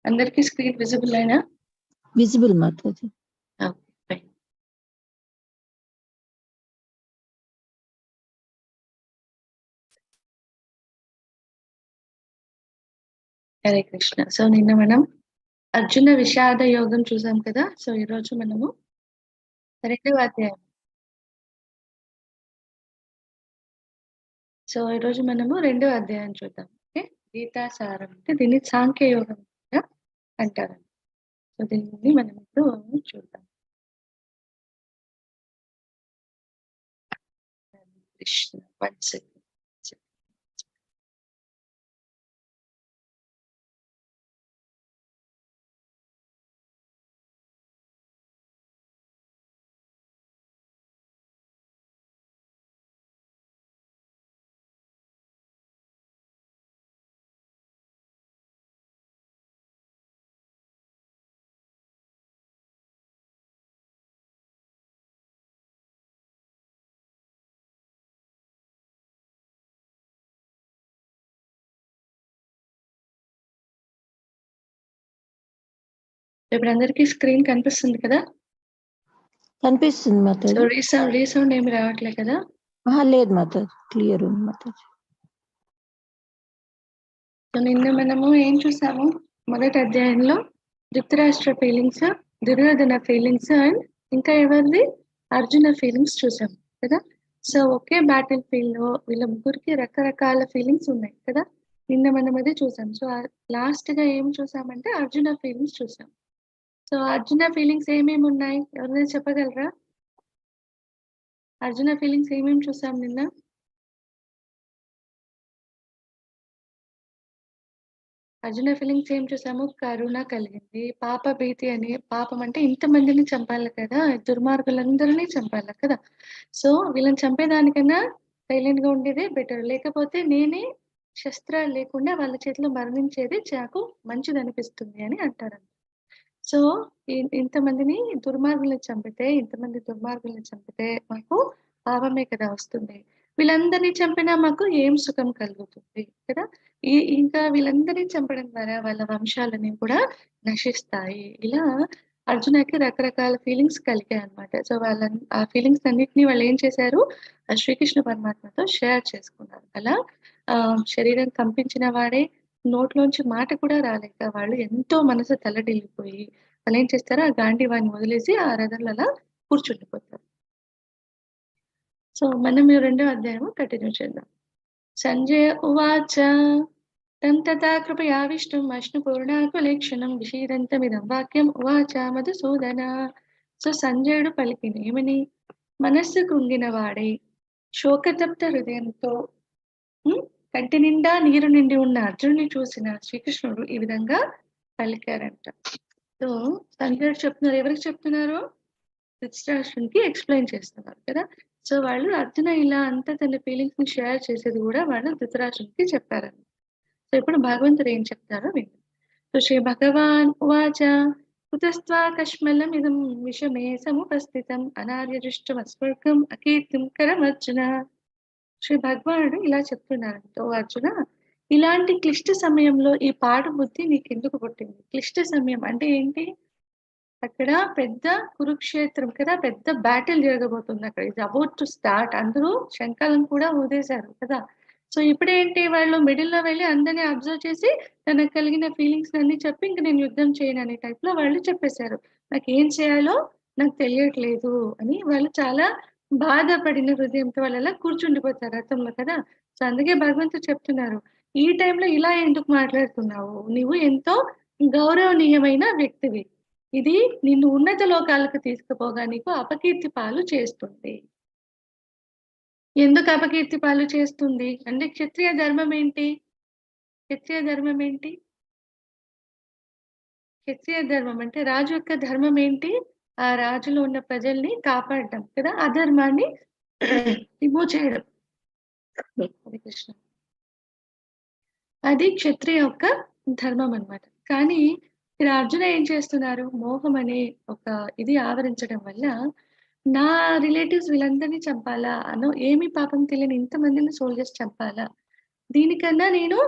అందరికి screen visible అయినా? Visible Mataji. Hare Krishna. So నిన్న మనం అర్జున విషాద యోగం చూసాం కదా. సో ఈరోజు మనము రెండవ అధ్యాయం. సో ఈరోజు మనము రెండవ అధ్యాయం చూద్దాం. ఓకే, గీతాసారం అంటే దీన్ని సాంఖ్య యోగం అంటారు. సో దీన్ని మనం ఇప్పుడు చూద్దాం. Krishna one second. ఇప్పుడు అందరికి స్క్రీన్ కనిపిస్తుంది కదా? కనిపిస్తుంది మాతాజీ. సో రీసౌండ్ ఏమి రావట్లే కదా? లేదు మాతాజీ, క్లియర్ ఉంది మాతాజీ. సో నిన్న మనము ఏం చూసాము? మొదటి అధ్యాయంలో Dhritarashtra feelings, Duryodhana feelings and ఇంకా ఎవరిది అర్జున ఫీలింగ్స్ చూసాం కదా. సో ఒకే బ్యాటిల్ ఫీల్డ్ లో వీళ్ళ ముగ్గురికి రకరకాల ఫీలింగ్స్ ఉన్నాయి కదా. నిన్న మనం అదే చూసాం. సో లాస్ట్ గా ఏం చూసామంటే అర్జున ఫీలింగ్స్ చూసాం. సో అర్జున ఫీలింగ్స్ ఏమేమి ఉన్నాయి, ఎవరైనా చెప్పగలరా? అర్జున ఫీలింగ్స్ ఏమేమి చూసాం నిన్న? అర్జున ఫీలింగ్స్ ఏం చూసాము? కరుణ కలిగింది, పాప భీతి అని. పాపం అంటే ఇంతమందిని చంపాలి కదా, దుర్మార్గులందరినీ చంపాలి కదా. సో వీళ్ళని చంపేదానికన్నా సైలెంట్ గా ఉండేదే బెటర్. లేకపోతే నేనే శస్త్రాలు లేకుండా వాళ్ళ చేతిలో మరణించేది నాకు మంచిది అనిపిస్తుంది అని అంటారు. సో ఇంతమందిని దుర్మార్గుల్ని చంపితే మాకు పాపమే కదా వస్తుంది. వీళ్ళందరినీ చంపినా మాకు ఏం సుఖం కలుగుతుంది కదా. ఇంకా వీళ్ళందరినీ చంపడం ద్వారా వాళ్ళ వంశాలని కూడా నశిస్తాయి. ఇలా అర్జునకి రకరకాల ఫీలింగ్స్ కలిగాయి అనమాట. సో ఆ ఫీలింగ్స్ అన్నిటినీ వాళ్ళు ఏం చేశారు, శ్రీకృష్ణ పరమాత్మతో షేర్ చేసుకున్నారు. అలా శరీరం కంపించిన వాడే, నోట్లోంచి మాట కూడా రాలేక వాళ్ళు ఎంతో మనసు తల్లడిల్లిపోయి వాళ్ళు ఏం చేస్తారు, ఆ గాంధీవాన్ని వదిలేసి ఆ రథంలో అలా కూర్చుండిపోతారు. సో మనం రెండో అధ్యాయము కంటిన్యూ చేద్దాం. సంజయ ఉవాచ తం తథా కృపయా విష్ణుం అశ్ను పూర్ణాకులేక్షణం విషీదంతమిదం వాక్యం ఉవాచ మధుసూదన. సో సంజయుడు పలికినేమని, మనస్సు కృంగిన వాడై శోకతప్త హృదయంతో కంటి నిండా నీరు నిండి ఉన్న అర్జునుని చూసిన శ్రీకృష్ణుడు ఈ విధంగా పలికారంట. సో సంజయుడు చెప్తున్నారు. ఎవరికి చెప్తున్నారు? ధృతరాష్ట్రునికి ఎక్స్ప్లెయిన్ చేస్తున్నారు కదా. సో వాళ్ళు అర్జున ఇలా అంతా తన ఫీలింగ్స్ ని షేర్ చేసేది కూడా వాళ్ళు ధృతరాష్ట్రునికి చెప్పారని. సో ఇప్పుడు భగవంతుడు ఏం చెప్తారో విందాం. సో శ్రీ భగవాన్ ఉవాచ కుతస్త్వా కష్మలం ఇదం విషమే సముపస్థితం అనార్యదృష్టమస్వర్గం అకీర్తిం కరం అర్జున. శ్రీ భగవానుడు ఇలా చెప్తున్నారంట, ఓ అర్జున, ఇలాంటి క్లిష్ట సమయంలో ఈ పాడు బుద్ధి నీకెందుకు పుట్టింది? క్లిష్ట సమయం అంటే ఏంటి? అక్కడ పెద్ద కురుక్షేత్రం కదా, పెద్ద బ్యాటిల్ జరగబోతుంది అక్కడ. ఇది అబౌట్ టు స్టార్ట్. అందరూ శంఖాలను కూడా ఊదేశారు కదా. సో ఇప్పుడేంటి, వాళ్ళు మిడిల్లో వెళ్ళి అందరినీ అబ్జర్వ్ చేసి తనకు కలిగిన ఫీలింగ్స్ అన్ని చెప్పి ఇంక నేను యుద్ధం చేయను అనే టైప్ లో వాళ్ళు చెప్పేశారు. నాకు ఏం చేయాలో నాకు తెలియట్లేదు అని వాళ్ళు చాలా బాధపడిన హృదయంతో వాళ్ళు అలా కూర్చుండిపోతారు రథంలో కదా. సో అందుకే భగవంతుడు చెప్తున్నారు, ఈ టైంలో ఇలా ఎందుకు మాట్లాడుతున్నావు? నువ్వు ఎంతో గౌరవనీయమైన వ్యక్తివి, ఇది నిన్ను ఉన్నత లోకాలకు తీసుకుపోగా నీకు అపకీర్తి పాలు చేస్తుంది. ఎందుకు అపకీర్తి పాలు చేస్తుంది అంటే క్షత్రియ ధర్మం ఏంటి? క్షత్రియ ధర్మం ఏంటి? క్షత్రియ ధర్మం అంటే రాజు యొక్క ధర్మం ఏంటి? ఆ రాజులో ఉన్న ప్రజల్ని కాపాడటం కదా, అధర్మాన్ని రిమూవ్ చేయడం. హరే కృష్ణ. అది క్షత్రియ యొక్క ధర్మం అన్నమాట. కానీ ఇక్కడ అర్జున ఏం చేస్తున్నారు, మోహం అనే ఒక ఇది ఆవరించడం వల్ల నా రిలేటివ్స్ వీళ్ళందరినీ చంపాలా ఏమి పాపం తెలియని ఇంతమందిని సోల్జర్స్ చంపాలా, దీనికన్నా నేను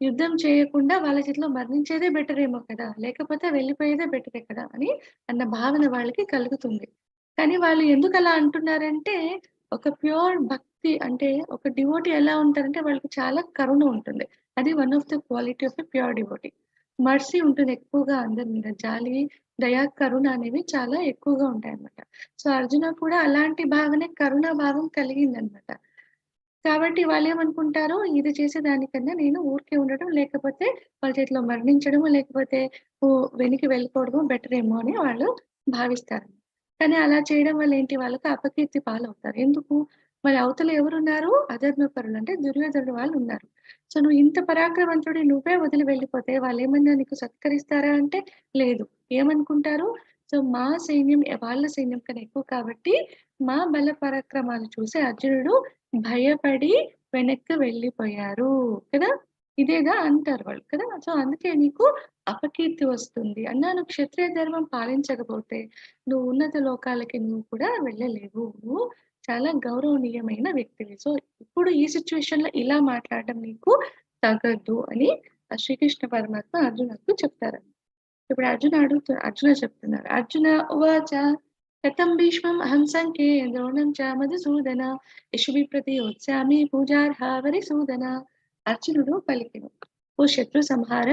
యుద్ధం చేయకుండా వాళ్ళ చేతిలో మరణించేదే బెటర్ ఏమో కదా! లేకపోతే వెళ్ళిపోయేదే బెటరే కదా! అన్న భావన వాళ్ళకి కలుగుతుంది. కానీ వాళ్ళు ఎందుకలా అంటున్నారంటే, ఒక ప్యూర్ భక్తి అంటే ఒక డివోటీ ఎలా ఉంటారంటే వాళ్ళకి చాలా కరుణ ఉంటుంది. అది one of the quality of a pure devotee. Mercy ఉంటుంది ఎక్కువగా అందరి మీద. జాలి, దయ, కరుణ అనేవి చాలా ఎక్కువగా ఉంటాయన్నమాట. సో, అర్జున కూడా అలాంటి భావనే కరుణా భావం కలిగిందన్నమాట. కాబట్టి వాళ్ళేమనుకుంటారు, ఇది చేసేదానికన్నా నేను ఊరికే ఉండడం, లేకపోతే వాళ్ళ చేతిలో మరణించడము, లేకపోతే వెనక్కి వెళ్ళిపోవడము బెటరేమో అని వాళ్ళు భావిస్తారు. కానీ అలా చేయడం వల్ల ఏంటి వాళ్ళకి అపకీర్తి పాలవుతారు. ఎందుకు? మరి అవతల ఎవరున్నారు? అధర్మపరులు అంటే దుర్యోధనుడు వాళ్ళున్నారు. సో, నువ్వు ఇంత పరాక్రమవంతుడివి నువ్వే వదిలి వెళ్ళిపోతే వాళ్ళేమన్నా నీకు సత్కరిస్తారా అంటే లేదు. ఏమనుకుంటారు? సో, మా సైన్యం వాళ్ళ సైన్యం కన్నా ఎక్కువ కాబట్టి, మా బల పరాక్రమాలు చూసి అర్జునుడు భయపడి వెనక్కి వెళ్ళిపోయారు కదా! ఇదేగా అంటారు వాళ్ళు కదా! సో, అందుకే నీకు అపకీర్తి వస్తుంది. నువ్వు క్షత్రియ ధర్మం పాలించకపోతే, నువ్వు ఉన్నత లోకాలకి నువ్వు కూడా వెళ్ళలేవు. నువ్వు చాలా గౌరవనీయమైన వ్యక్తివి. సో, ఇప్పుడు ఈ సిట్యుయేషన్‌లో ఇలా మాట్లాడడం నీకు తగదు అని శ్రీకృష్ణ పరమాత్మ అర్జునకు చెప్తారు. ఇప్పుడు అర్జున చెప్తున్నారు. అర్జున ఉవాచ కథం భీష్మం అహం సంఖ్యే ద్రోణం చ మధుసూదన ఇషుభి ప్రతియోత్స్యామి పూజార్హ వరిసూదన. అర్జునుడు పలికెను. ఓ శత్రు సంహార,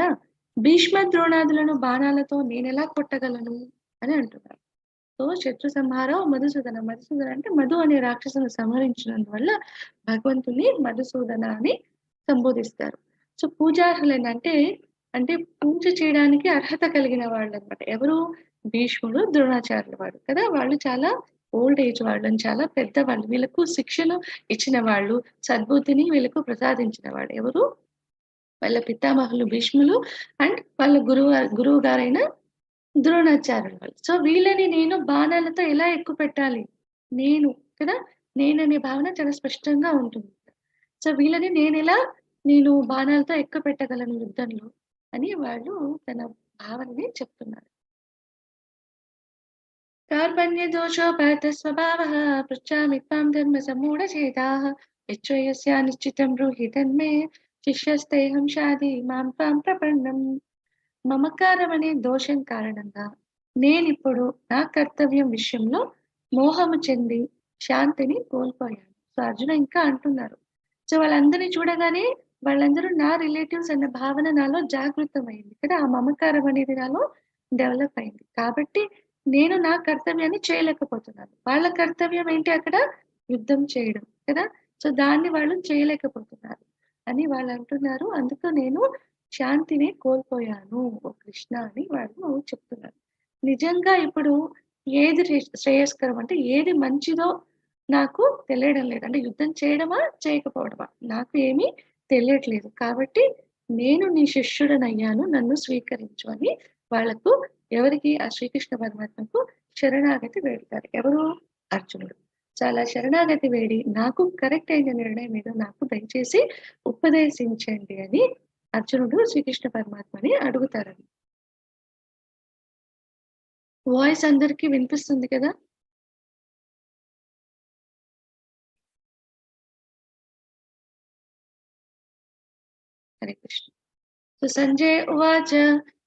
భీష్మ ద్రోణాదులను బాణాలతో నేనెలా కొట్టగలను అని అంటున్నారు. సో శత్రు సంహార మధుసూదన. మధుసూదన అంటే మధు అనే రాక్షసుని సంహరించినందువల్ల భగవంతుని మధుసూదన అని సంబోధిస్తారు. సో పూజార్హులైన అంటే పూజ చేయడానికి అర్హత కలిగిన వాళ్ళనమాట. ఎవరు? భీష్ముడు, ద్రోణాచార్యుల వారు కదా! వాళ్ళు చాలా ఓల్డ్ ఏజ్ వాళ్ళు. చాలా పెద్దవాళ్ళు. వీళ్ళకు శిక్షణ ఇచ్చిన వాళ్ళు, సద్బుద్ధిని వీళ్ళకు ప్రసాదించిన వాళ్ళు. ఎవరు? వాళ్ళ పితామహులు భీష్ములు అండ్ వాళ్ళ గురువు గారైన ద్రోణాచార్యుల వాళ్ళు. సో వీళ్ళని నేను బాణాలతో ఎలా ఎక్కుపెట్టాలి? నేను కదా! నేననే భావన చాలా స్పష్టంగా ఉంటుంది. సో వీళ్ళని నేను బాణాలతో ఎక్కుపెట్టగలను యుద్ధంలో అని వాళ్ళు తన భావనని చెప్తున్నారు. కార్పణ్యదోషోపహత స్వభావః పృచ్ఛామి త్వాం ధర్మసమ్మూఢచేతాః యశ్చయస్య నిశ్చితం బ్రూహి తన్మే శిష్యస్తేహం షాధి మాం త్వాం ప్రపన్నం. మమకారం అనే దోషం కారణంగా నేనిప్పుడు నా కర్తవ్యం విషయంలో మోహము చెంది శాంతిని కోల్పోయాను. సో అర్జున ఇంకా అంటున్నారు. సో వాళ్ళందరిని చూడగానే వాళ్ళందరూ నా రిలేటివ్స్ అన్న భావన నాలో జాగృతమైంది కదా! ఆ మమకారం అనేది నాలో డెవలప్ అయింది. కాబట్టి నేను నా కర్తవ్యాన్ని చేయలేకపోతున్నాను. వాళ్ళ కర్తవ్యం ఏంటి అక్కడ? యుద్ధం చేయడం కదా! సో దాన్ని వాళ్ళు చేయలేకపోతున్నారు అని వాళ్ళంటున్నారు. అందుకు నేను శాంతిని కోల్పోయాను ఓ కృష్ణ అని వాళ్ళు చెప్తున్నారు. నిజంగా ఇప్పుడు ఏది శ్రేయస్కరం అంటే ఏది మంచిదో నాకు తెలియడం లేదు. అంటే యుద్ధం చేయడమా? చేయకపోవడమా? నాకు ఏమీ తెలియట్లేదు. కాబట్టి నేను నీ శిష్యుడనయ్యాను. నన్ను స్వీకరించు అని వాళ్ళకు ఎవరికి? ఆ శ్రీకృష్ణ పరమాత్మకు శరణాగతి వేడుతారు. ఎవరు? అర్జునుడు. చాలా శరణాగతి వేడి నాకు కరెక్ట్ అయిన నిర్ణయం ఏదో నాకు దయచేసి ఉపదేశించండి అని అర్జునుడు శ్రీకృష్ణ పరమాత్మని అడుగుతారని. వాయిస్ అందరికి వినిపిస్తుంది కదా? హరే కృష్ణ. సో సంజయ్ ఉవాచ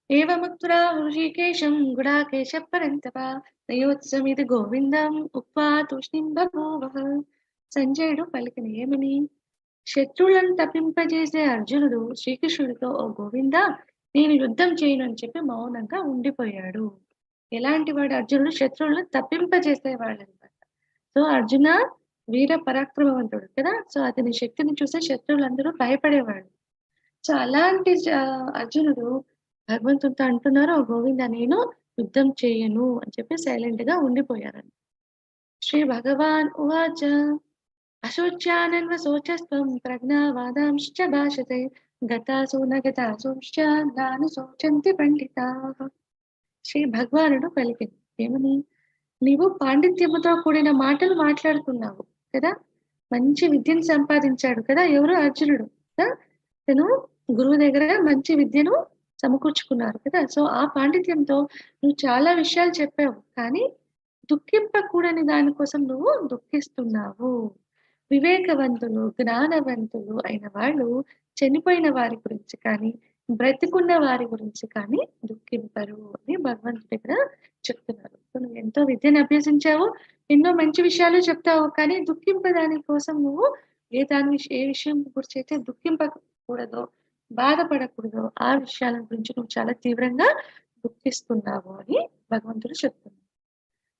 ఏవముక్త్वा హృషీకేశం గుడాకేశ పరంతప నయోత్సమితి గోవిందం ఉక్త్వా తూష్ణీం బభూవః. సంజయుడు పలికిన ఏమని? శత్రువులను తప్పింపజేసే అర్జునుడు శ్రీకృష్ణుడితో ఓ గోవిందా నేను యుద్ధం చేయను అని చెప్పి మౌనంగా ఉండిపోయాడు. ఎలాంటి వాడు అర్జునుడు? శత్రువులను తప్పింపజేసేవాడు అనమాట. సో అర్జున వీర పరాక్రమవంతుడు కదా! సో అతని శక్తిని చూసి శత్రువులందరూ భయపడేవాళ్ళు. సో అలాంటి అర్జునుడు భగవంతుడితో అంటున్నారు, "ఓ గోవింద నేను యుద్ధం చేయను" అని చెప్పి సైలెంట్‌గా ఉండిపోయారని. శ్రీ భగవాన్ ఉవాచ అశోచ్యానన్వశోచస్త్వం ప్రజ్ఞావాదాంశ్చ భాషతే గతాసు న గతాసుంశ్చ నాను శోచంతి పండితాః. శ్రీ భగవానుడు పలికింది ఏమని? నీవు పాండిత్యముతో కూడిన మాటలు మాట్లాడుతున్నావు కదా! మంచి విద్యను సంపాదించాడు కదా! ఎవరు? అర్జునుడు కదా! తను గురువు దగ్గర మంచి విద్యను సమకూర్చుకున్నారు కదా! సో, ఆ పాండిత్యంతో నువ్వు చాలా విషయాలు చెప్పావు. కానీ దుఃఖింపకూడని దాని కోసం నువ్వు దుఃఖిస్తున్నావు. వివేకవంతులు, జ్ఞానవంతులు అయిన వాళ్ళు చనిపోయిన వారి గురించి కానీ, బ్రతికున్న వారి గురించి కానీ దుఃఖింపరు అని భగవంతుడు ఇక్కడ చెప్తున్నారు. సో, నువ్వు ఎంతో విద్యను అభ్యసించావు, ఎన్నో మంచి విషయాలు చెప్తావు. కానీ దుఃఖింపదాని కోసం నువ్వు ఏ విషయం గురించైతే దుఃఖింపకూడదో, బాధపడకూడదో, ఆ విషయాల గురించి నువ్వు చాలా తీవ్రంగా దుఃఖిస్తున్నావు అని భగవంతుడు చెప్తున్నారు.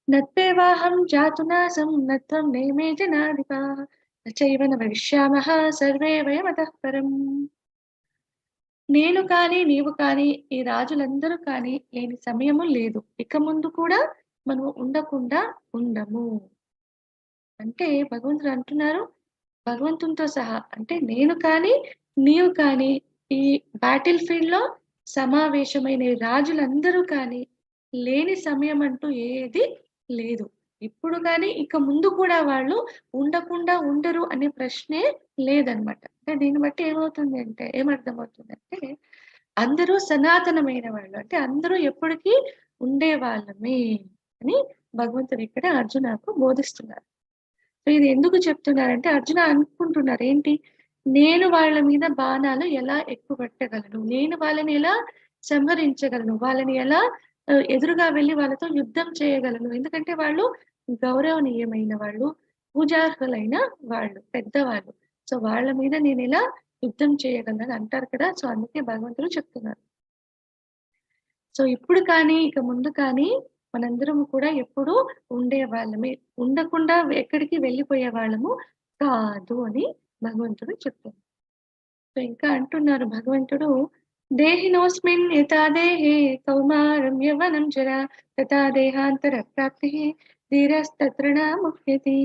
నత్వేవాహం జాతునాసం నత్వం నేమే జనాధిపాః నచైవ న భవిష్యామః సర్వే వయమతః పరం. నేను కానీ, నీవు కానీ, ఈ రాజులందరూ కానీ లేని సమయము లేదు. ఇక ముందు కూడా మనం ఉండకుండా ఉండము. అంటే భగవంతుడు అంటున్నారు, భగవంతునితో సహా అంటే నేను కానీ, నీవు కానీ ఈ బాటిల్ ఫీల్డ్‌లో సమావేశమైన ఈ రాజులందరూ కానీ లేని సమయం అంటూ ఏది లేదు. ఇప్పుడు గాని, ఇక ముందు కూడా వాళ్ళు ఉండకుండా ఉండరు అనే ప్రశ్నే లేదనమాట. అంటే దీన్ని బట్టి ఏమర్థమవుతుందంటే, అందరూ సనాతనమైన వాళ్ళు. అంటే అందరూ ఎప్పటికీ ఉండేవాళ్ళమే అని భగవంతుడు ఇక్కడ అర్జునకు బోధిస్తున్నారు. సో ఇది ఎందుకు చెప్తున్నారంటే, అర్జున అనుకుంటున్నారు ఏంటి? నేను వాళ్ళ మీద బాణాలు ఎలా ఎక్కుపెట్టగలను? నేను వాళ్ళని ఎలా సంహరించగలను? వాళ్ళని ఎలా ఎదురుగా వెళ్లి వాళ్ళతో యుద్ధం చేయగలను? ఎందుకంటే వాళ్ళు గౌరవనీయమైన వాళ్ళు, పూజార్హులైన వాళ్ళు, పెద్దవాళ్ళు. సో వాళ్ళ మీద నేనెలా యుద్ధం చేయగలను అంటారు కదా! సో అందుకే భగవంతుడు చెప్తున్నారు. సో ఇప్పుడు కానీ, ఇక ముందు కానీ మనందరము కూడా ఎప్పుడూ ఉండేవాళ్ళమే. ఉండకుండా ఎక్కడికి వెళ్ళిపోయే వాళ్ళము కాదు అని భగవంతుడు చెప్తున్నారు. సో ఇంకా అంటున్నారు భగవంతుడు, దేహినోస్మిన్ యథా దేహే కౌమారం యవ్వనం జరా తథా దేహాంతర ప్రాప్తిః ధీరస్తత్ర న ముహ్యతి.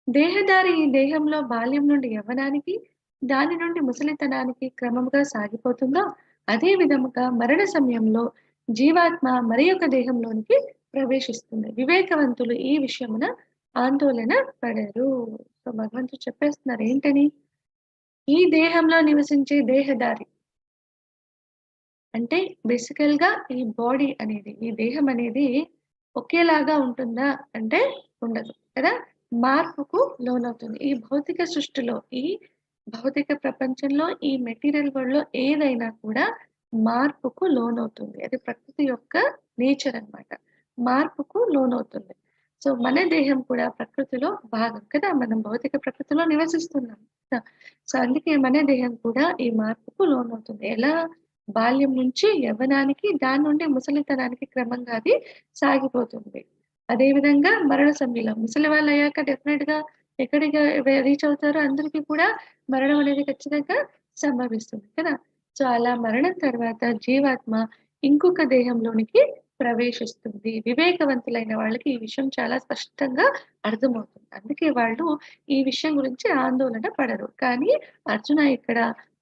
దేహధారి ఈ దేహంలో బాల్యం నుండి యవ్వనానికి, దాని నుండి ముసలితనానికి క్రమముగా సాగిపోతుందో, అదే విధముగా మరణ సమయంలో జీవాత్మ మరి ఒక దేహంలోనికి ప్రవేశిస్తుంది. వివేకవంతులు ఈ విషయమున ఆందోళన పడరు. సో భగవంతుడు చెప్పేస్తున్నారు ఏంటని? ఈ దేహంలో నివసించే దేహధారి అంటే బేసికల్‌గా ఈ బాడీ అనేది, ఈ దేహం అనేది ఒకేలాగా ఉంటుందా అంటే ఉండదు కదా! మార్పుకు లోనవుతుంది. ఈ భౌతిక సృష్టిలో, ఈ భౌతిక ప్రపంచంలో, ఈ మెటీరియల్ వరల్డ్‌లో ఏదైనా కూడా మార్పుకు లోనవుతుంది. అది ప్రకృతి యొక్క నేచర్ అన్నమాట. మార్పుకు లోనవుతుంది. సో మన దేహం కూడా ప్రకృతిలో భాగం కదా! మనం భౌతిక ప్రకృతిలో నివసిస్తున్నాం కదా! సో అందుకే మన దేహం కూడా ఈ మార్పుకు లోనవుతుంది. ఎలా? బాల్యం నుంచి యవ్వనానికి, దాని నుండి ముసలితనానికి క్రమంగా అది సాగిపోతుంది. అదే విధంగా మరణ సమయంలో ముసలి వాళ్ళయ్యాక డెఫినెట్‌గా ఎక్కడికి రీచ్ అవుతారో అందరికీ కూడా మరణం అనేది ఖచ్చితంగా సంభవిస్తుంది కదా! సో అలా మరణం తర్వాత జీవాత్మ ఇంకొక దేహంలోనికి ప్రవేశిస్తుంది. వివేకవంతులైన వాళ్ళకి ఈ విషయం చాలా స్పష్టంగా అర్థమవుతుంది. అందుకే వాళ్ళు ఈ విషయం గురించి ఆందోళన పడరు. కానీ అర్జున ఇక్కడ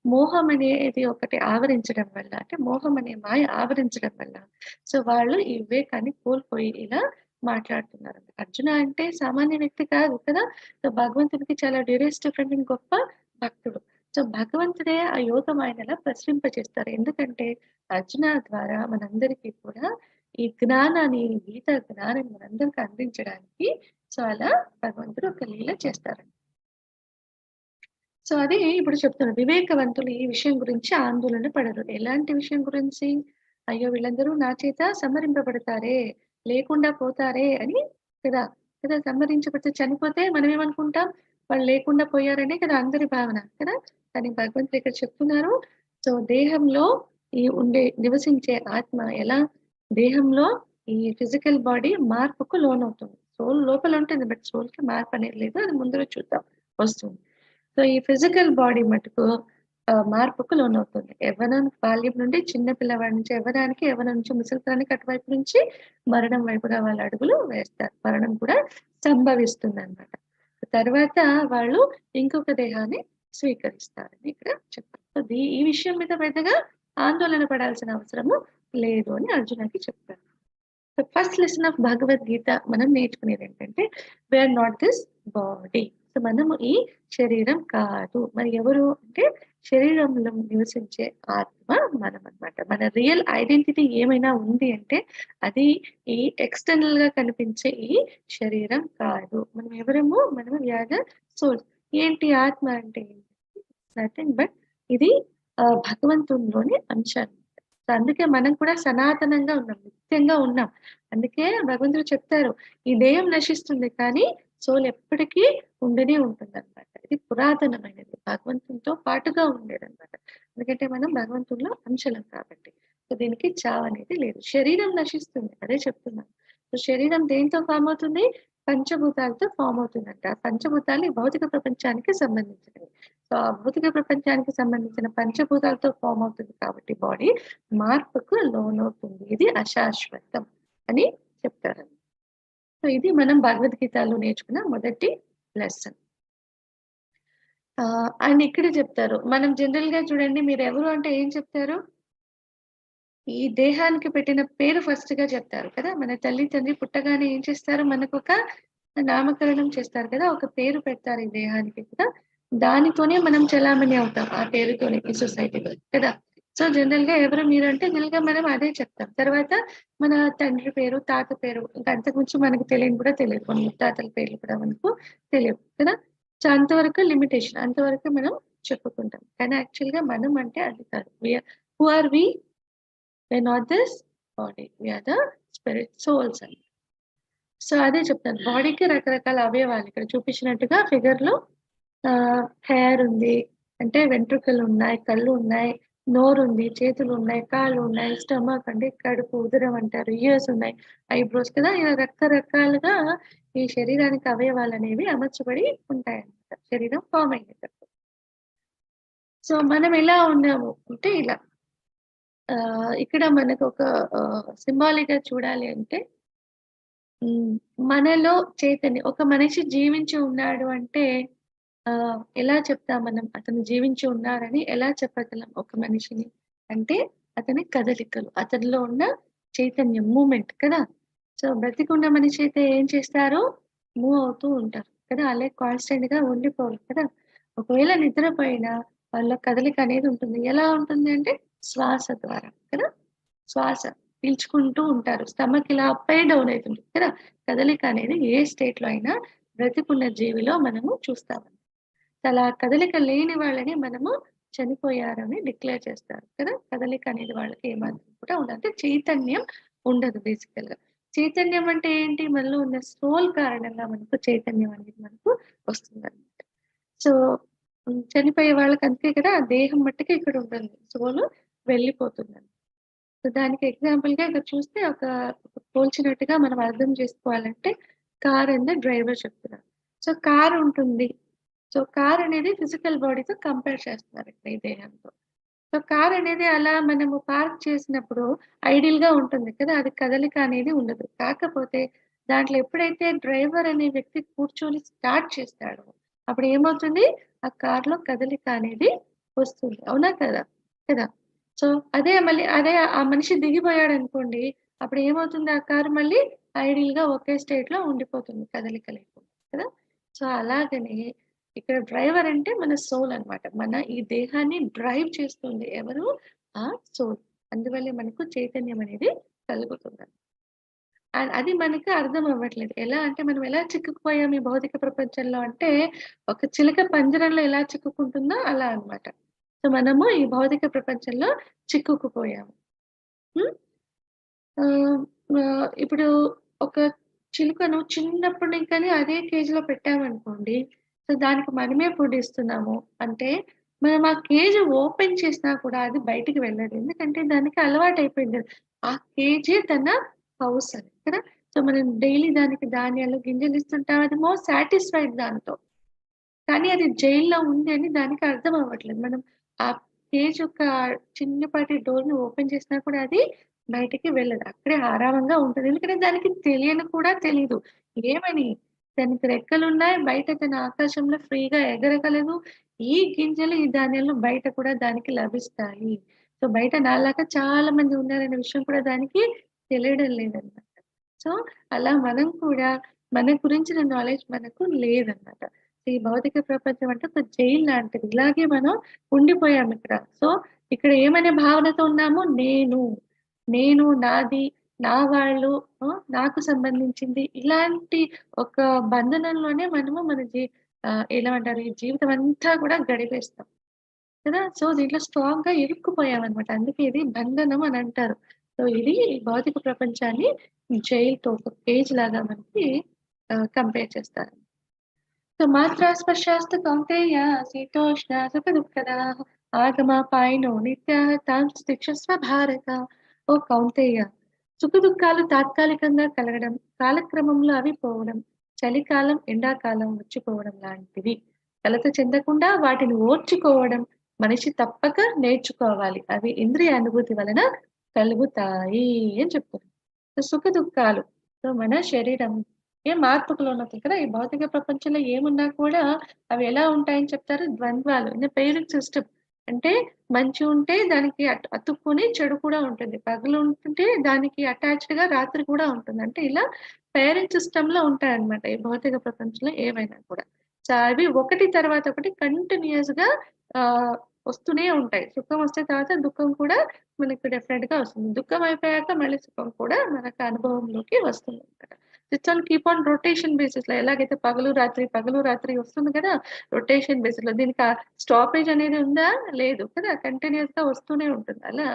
మోహం అనేది ఒకటి ఆవరించడం వల్ల, అంటే మోహం అనే మాయ ఆవరించడం వల్ల, సో వాళ్ళు ఈ వివేకాన్ని కోల్పోయి ఇలా మాట్లాడుతున్నారు. అర్జున అంటే సామాన్య వ్యక్తి కాదు కదా! సో భగవంతునికి చాలా డ్యూరెస్ట్ ఫ్రెండ్ అండ్ గొప్ప భక్తుడు. సో భగవంతుడే ఆ యోగం ఆయనలా ప్రసరింపజేస్తారు. ఎందుకంటే అర్జున ద్వారా మనందరికీ కూడా ఈ జ్ఞానాన్ని, గీత జ్ఞానాన్ని మనందరికి అందించడానికి సో అలా భగవంతుడు ఒక లీల చేస్తారండి. సో అదే ఇప్పుడు చెప్తున్నా. వివేకవంతులు ఈ విషయం గురించి ఆందోళన పడరు. ఎలాంటి విషయం గురించి? అయ్యో! వీళ్ళందరూ నా చేత సంహరింపబడతారే, లేకుండా పోతారే అని కదా! కదా! సంహరించబడితే చనిపోతే మనమేమనుకుంటాం? వాళ్ళు లేకుండా పోయారనే కదా అందరి భావన కదా! కానీ భగవంతుడు ఇక్కడ చెప్తున్నారు. సో దేహంలో నివసించే ఆత్మ ఎలా దేహంలో ఈ ఫిజికల్ బాడీ మార్పుకు లోనవుతుంది. సోల్ లోపల ఉంటుంది. బట్ సోల్‌కి మార్పు అనేది లేదు. అది ముందర చూద్దాం వస్తుంది. సో ఈ ఫిజికల్ బాడీ మటుకు మార్పుకు లోనవుతుంది. యవ్వనం బాల్యం నుండి చిన్న పిల్లవాడి నుంచి యవ్వనానికి, యవ్వనం నుంచి ముసలితనానికి అటువైపు నుంచి మరణం వైపుగా వాళ్ళ అడుగులు వేస్తారు. మరణం కూడా సంభవిస్తుందన్నమాట. తర్వాత వాళ్ళు ఇంకొక దేహాన్ని స్వీకరిస్తారని ఇక్కడ చెప్పారు. సో ఈ విషయం మీద పెద్దగా ఆందోళన పడాల్సిన అవసరము లేదు అని అర్జునకి చెప్పారు. So first lesson of Bhagavad Gita మనం నేర్చుకునేది ఏంటంటే, we are not this body. So మనము ఈ శరీరం కాదు. మరి ఎవరు అంటే శరీరంలో నివసించే ఆత్మ మనం అన్నమాట. మన రియల్ ఐడెంటిటీ ఏమైనా ఉంది అంటే అది ఈ ఎక్స్టర్నల్ గా కనిపించే ఈ శరీరం కాదు. మనం ఎవరము? మనము వి ఆర్ ద సోల్. ఏంటి ఆత్మ అంటే నథింగ్ బట్ ఇది భగవంతునిలోని అంశాలు. సో, అందుకే మనం కూడా సనాతనంగా ఉన్నాం. నిత్యంగా ఉన్నాం. అందుకే భగవంతుడు చెప్తారు. ఈ దేహం నశిస్తుంది కానీ సోల్ ఎప్పటికీ ఉండనే ఉంటుందన్నమాట. ఇది పురాతనమైనది. భగవంతునితో పాటుగా ఉండేదన్నమాట. ఎందుకంటే మనం భగవంతునిలో అంశలం కాబట్టి. సో, దీనికి చావనేది లేదు. శరీరం నశిస్తుంది. అదే చెప్తున్నాను. సో, శరీరం దేనితో ఫార్మ్ అవుతుంది? పంచభూతాలతో ఫార్మ్ అవుతుందంట. ఆ పంచభూతాలు ఈ భౌతిక ప్రపంచానికి సంబంధించినవి. సో, ఆ భౌతిక ప్రపంచానికి సంబంధించిన పంచభూతాలతో ఫార్మ్ అవుతుంది కాబట్టి బాడీ మార్పుకు లోనవుతుంది. ఇది అశాశ్వతం అని చెప్తారు. సో, ఇది మనం భగవద్గీతలో నేర్చుకున్న మొదటి లెసన్. అండ్ ఇక్కడే చెప్తారు. మనం జనరల్‌గా చూడండి మీరెవరు అంటే ఏం చెప్తారు? ఈ దేహానికి పెట్టిన పేరు ఫస్ట్‌గా చెప్తారు కదా! మన తల్లి, తండ్రి పుట్టగానే ఏం చేస్తారు? మనకొక నామకరణం చేస్తారు కదా! ఒక పేరు పెడతారు ఈ దేహానికి కూడా. దానితోనే మనం చెలామణి అవుతాం. ఆ పేరుతోనే ఈ సొసైటీలో కదా! సో, జనరల్‌గా ఎవరు మీరు అంటే జనరల్‌గా మనం అదే చెప్తాం. తర్వాత మన తండ్రి పేరు, తాత పేరు ఇంకా అంతకు మించి మనకు తెలియని కూడా తెలియదు. మన ముత్తాతల పేర్లు కూడా మనకు తెలియవు కదా! సో, అంతవరకు లిమిటేషన్. అంతవరకు మనం చెప్పుకుంటాం. కానీ యాక్చువల్‌గా మనం అంటే అది కాదు. Who are we? We are not this body. We are the spirit souls అని. సో, అదే చెప్తాను. బాడీకి రకరకాల అవయవాలు ఇక్కడ చూపించినట్టుగా ఫిగర్‌లో హెయిర్ ఉంది. అంటే వెంట్రుకలున్నాయి, కళ్ళున్నాయి, నోరుంది, చేతులున్నాయి, కాళ్ళున్నాయి, స్టమక్ అంటే కడుపు, ఉదరం అంటారు. ఇయర్స్ ఉన్నాయి, ఐబ్రోస్ కదా! ఇలా రకరకాలుగా ఈ శరీరానికి అవయవాలనేవి అమర్చబడి ఉంటాయన్నమాట. శరీరం ఫార్మ్ అయ్యేటప్పుడు. సో, మనం ఎలా ఉన్నాము అంటే ఇలా. ఇక్కడ మనకొక సింబాలిక్‌గా చూడాలి అంటే హ్మ్. మనలో చైతన్యం ఒక మనిషి జీవించి ఉన్నాడు అంటే ఎలా చెప్తాం మనం అతను జీవించి ఉన్నారని ఎలా చెప్పగలం ఒక మనిషిని? అంటే అతని కదలికలు, అతనిలో ఉన్న చైతన్యం మూవ్‌మెంట్ కదా! సో, బ్రతికున్న మనిషి అయితే ఏం చేస్తారు? మూవ్ అవుతూ ఉంటారు కదా! అలాగే కాన్స్టెంట్‌గా ఉండిపోరు కదా! ఒకవేళ నిద్రపోయినా వాళ్ళ కదలిక అనేది ఉంటుంది. ఎలా ఉంటుంది అంటే శ్వాస ద్వారా కదా! శ్వాస పీల్చుకుంటూ ఉంటారు. స్టమక్ ఇలా అప్ అండ్ డౌన్ అయితుంది కదా! కదలిక అనేది ఏ స్టేట్‌లో అయినా బ్రతికున్న జీవిలో మనము చూస్తాము. అలా కదలిక లేని వాళ్ళని మనము చనిపోయారని డిక్లేర్ చేస్తారు కదా! కదలిక అనేది వాళ్ళకి ఏమాత్రం కూడా ఉండదు. అంటే చైతన్యం ఉండదు బేసికల్‌గా. చైతన్యం అంటే ఏంటి? మనలో ఉన్న సోల్ కారణంగా మనకు చైతన్యం అనేది మనకు వస్తుందన్నమాట. సో, చనిపోయే వాళ్ళకి అంతే కదా! ఆ దేహం మట్టుకే ఇక్కడ ఉంటుంది. సోలు వెళ్ళిపోతుందని. సో, దానికి ఎగ్జాంపుల్‌గా ఇక్కడ చూస్తే పోల్చినట్టుగా మనం అర్థం చేసుకోవాలంటే కార్ అండ్ ద డ్రైవర్ చెప్తున్నారు. సో, కార్ ఉంటుంది. సో, కార్ అనేది ఫిజికల్ బాడీతో కంపేర్ చేస్తున్నారు ఇక్కడ ఈ దేహంతో. సో, కార్ అనేది అలా మనము పార్క్ చేసినప్పుడు ఐడిల్‌గా ఉంటుంది కదా! అది కదలిక అనేది ఉండదు. కాకపోతే దాంట్లో ఎప్పుడైతే డ్రైవర్ అనే వ్యక్తి కూర్చొని స్టార్ట్ చేస్తాడో అప్పుడు ఏమవుతుంది? ఆ కార్‌లో కదలిక అనేది వస్తుంది. అవునా కదా! కదా! సో, అదే ఆ మనిషి దిగిపోయాడనుకోండి, అప్పుడు ఏమవుతుంది ఆ కారు మళ్ళీ ఐడిల్‌గా ఒకే స్టేట్‌లో ఉండిపోతుంది కదలిక లేకుండా కదా! సో, అలాగనే ఇక్కడ డ్రైవర్ అంటే మన సోల్ అన్నమాట. మన ఈ దేహాన్ని డ్రైవ్ చేస్తుంది ఎవరు? ఆ సోల్. అందువల్లే మనకు చైతన్యం అనేది కలుగుతుంది. అది మనకు అర్థం అవ్వట్లేదు. ఎలా అంటే మనం ఎలా చిక్కుకుపోయాం ఈ భౌతిక ప్రపంచంలో అంటే, ఒక చిలక పంజరంలో ఎలా చిక్కుకుంటుందో అలా అన్నమాట. సో, మనము ఈ భౌతిక ప్రపంచంలో చిక్కుకుపోయాము. హ్మ్. ఆహ్, ఇప్పుడు ఒక చిలుకను చిన్నప్పటి నుంకని అదే కేజ్‌లో పెట్టామనుకోండి, సో, దానికి మనమే ఫుడ్ ఇస్తున్నాము. అంటే మనం ఆ కేజ్ ఓపెన్ చేసినా కూడా అది బయటికి వెళ్ళదు. ఎందుకంటే దానికి అలవాటయిపోయింది. ఆ కేజే తన హౌస్ అని కదా! సో, మనం డైలీ దానికి ధాన్యాలు, గింజలు ఇస్తుంటాం. అది మోర్ సాటిస్ఫైడ్ దాంతో. కానీ అది జైల్‌లో ఉంది అని దానికి అర్థం అవ్వట్లేదు. మనం ఆ కేజ్ యొక్క చిన్నపాటి డోర్‌ని ఓపెన్ చేసినా కూడా అది బయటికి వెళ్ళదు. అక్కడే ఆరామంగా ఉంటది. ఎందుకంటే దానికి తెలియని కూడా తెలీదు. ఏమని? దానికి రెక్కలున్నాయి. బయట తన ఆకాశంలో ఫ్రీగా ఎగరగలదు. ఈ గింజలు, ఈ ధాన్యాలు బయట కూడా దానికి లభిస్తాయి. సో, బయట నాలాగా చాలా మంది ఉన్నారనే విషయం కూడా దానికి తెలియడం లేదన్నమాట. సో, అలా మనం కూడా మన గురించిన నాలెడ్జ్ మనకు లేదన్నమాట. ఈ భౌతిక ప్రపంచం అంటే ఒక జైలు లాంటిది. ఇలాగే మనం ఉండిపోయాం ఇక్కడ. సో, ఇక్కడ ఏమనే భావనతో ఉన్నాము? నేను, నాది, నా వాళ్ళు, నాకు సంబంధించింది. ఇలాంటి ఒక బంధనంలోనే మనము మన ఏమంటారు ఈ జీవితం అంతా కూడా గడిపేస్తాం కదా! సో, దీంట్లో స్ట్రాంగ్‌గా ఇరుక్కుపోయామనమాట. అందుకే ఇది బంధనం అని అంటారు. సో, ఇది ఈ భౌతిక ప్రపంచాన్ని జైలుతో ఒక కేజ్‌లాగా మనకి కంపేర్ చేస్తారు. సో, మాత్రా స్పర్శాస్తు కౌంతేయ శీతోష్ణ సుఖదుఃఖదాః ఆగమాపాయినో నిత్యాః తాం తిక్షస్వ భారత. ఓ కౌంతేయ! సుఖదుఖాలు తాత్కాలికంగా కలగడం, కాలక్రమంలో అవి పోవడం, చలికాలం, ఎండాకాలం వచ్చిపోవడం లాంటివి. కలత చెందకుండా వాటిని ఓర్చుకోవడం మనిషి తప్పక నేర్చుకోవాలి. అవి ఇంద్రియ అనుభూతి వలన కలుగుతాయి అని చెప్తున్నారు. సో, సుఖదుఖాలు సో, మన శరీరం మార్పుకు లోనవుతాయి కదా! ఈ భౌతిక ప్రపంచంలో ఏమున్నా కూడా అవి ఎలా ఉంటాయని చెప్తారు? ద్వంద్వాలు. Pairing system. అంటే మంచి ఉంటే దానికి అతుక్కొని చెడు కూడా ఉంటుంది. పగలు ఉంటుంటే దానికి అటాచ్డ్‌గా రాత్రి కూడా ఉంటుంది. అంటే ఇలా పేరెంట్ సిస్టమ్‌లో ఉంటాయన్నమాట. ఈ భౌతిక ప్రపంచంలో ఏవైనా కూడా. సో, అవి ఒకటి తర్వాత ఒకటి కంటిన్యూయస్‌గా ఆహ్, వస్తూనే ఉంటాయి. సుఖం వస్తే తర్వాత దుఃఖం కూడా మనకి డెఫినిట్‌గా వస్తుంది. దుఃఖం అయిపోయాక మళ్ళీ సుఖం కూడా మనకు అనుభవంలోకి వస్తుందన్నమాట. It's on keep on rotation బేసిస్‌లో ఎలాగైతే పగలు, రాత్రి వస్తుంది కదా! రొటేషన్ బేసిస్‌లో దీనికి స్టాపేజ్ అనేది ఉందా? లేదు కదా! కంటిన్యూయస్‌గా వస్తూనే ఉంటుంది. అలా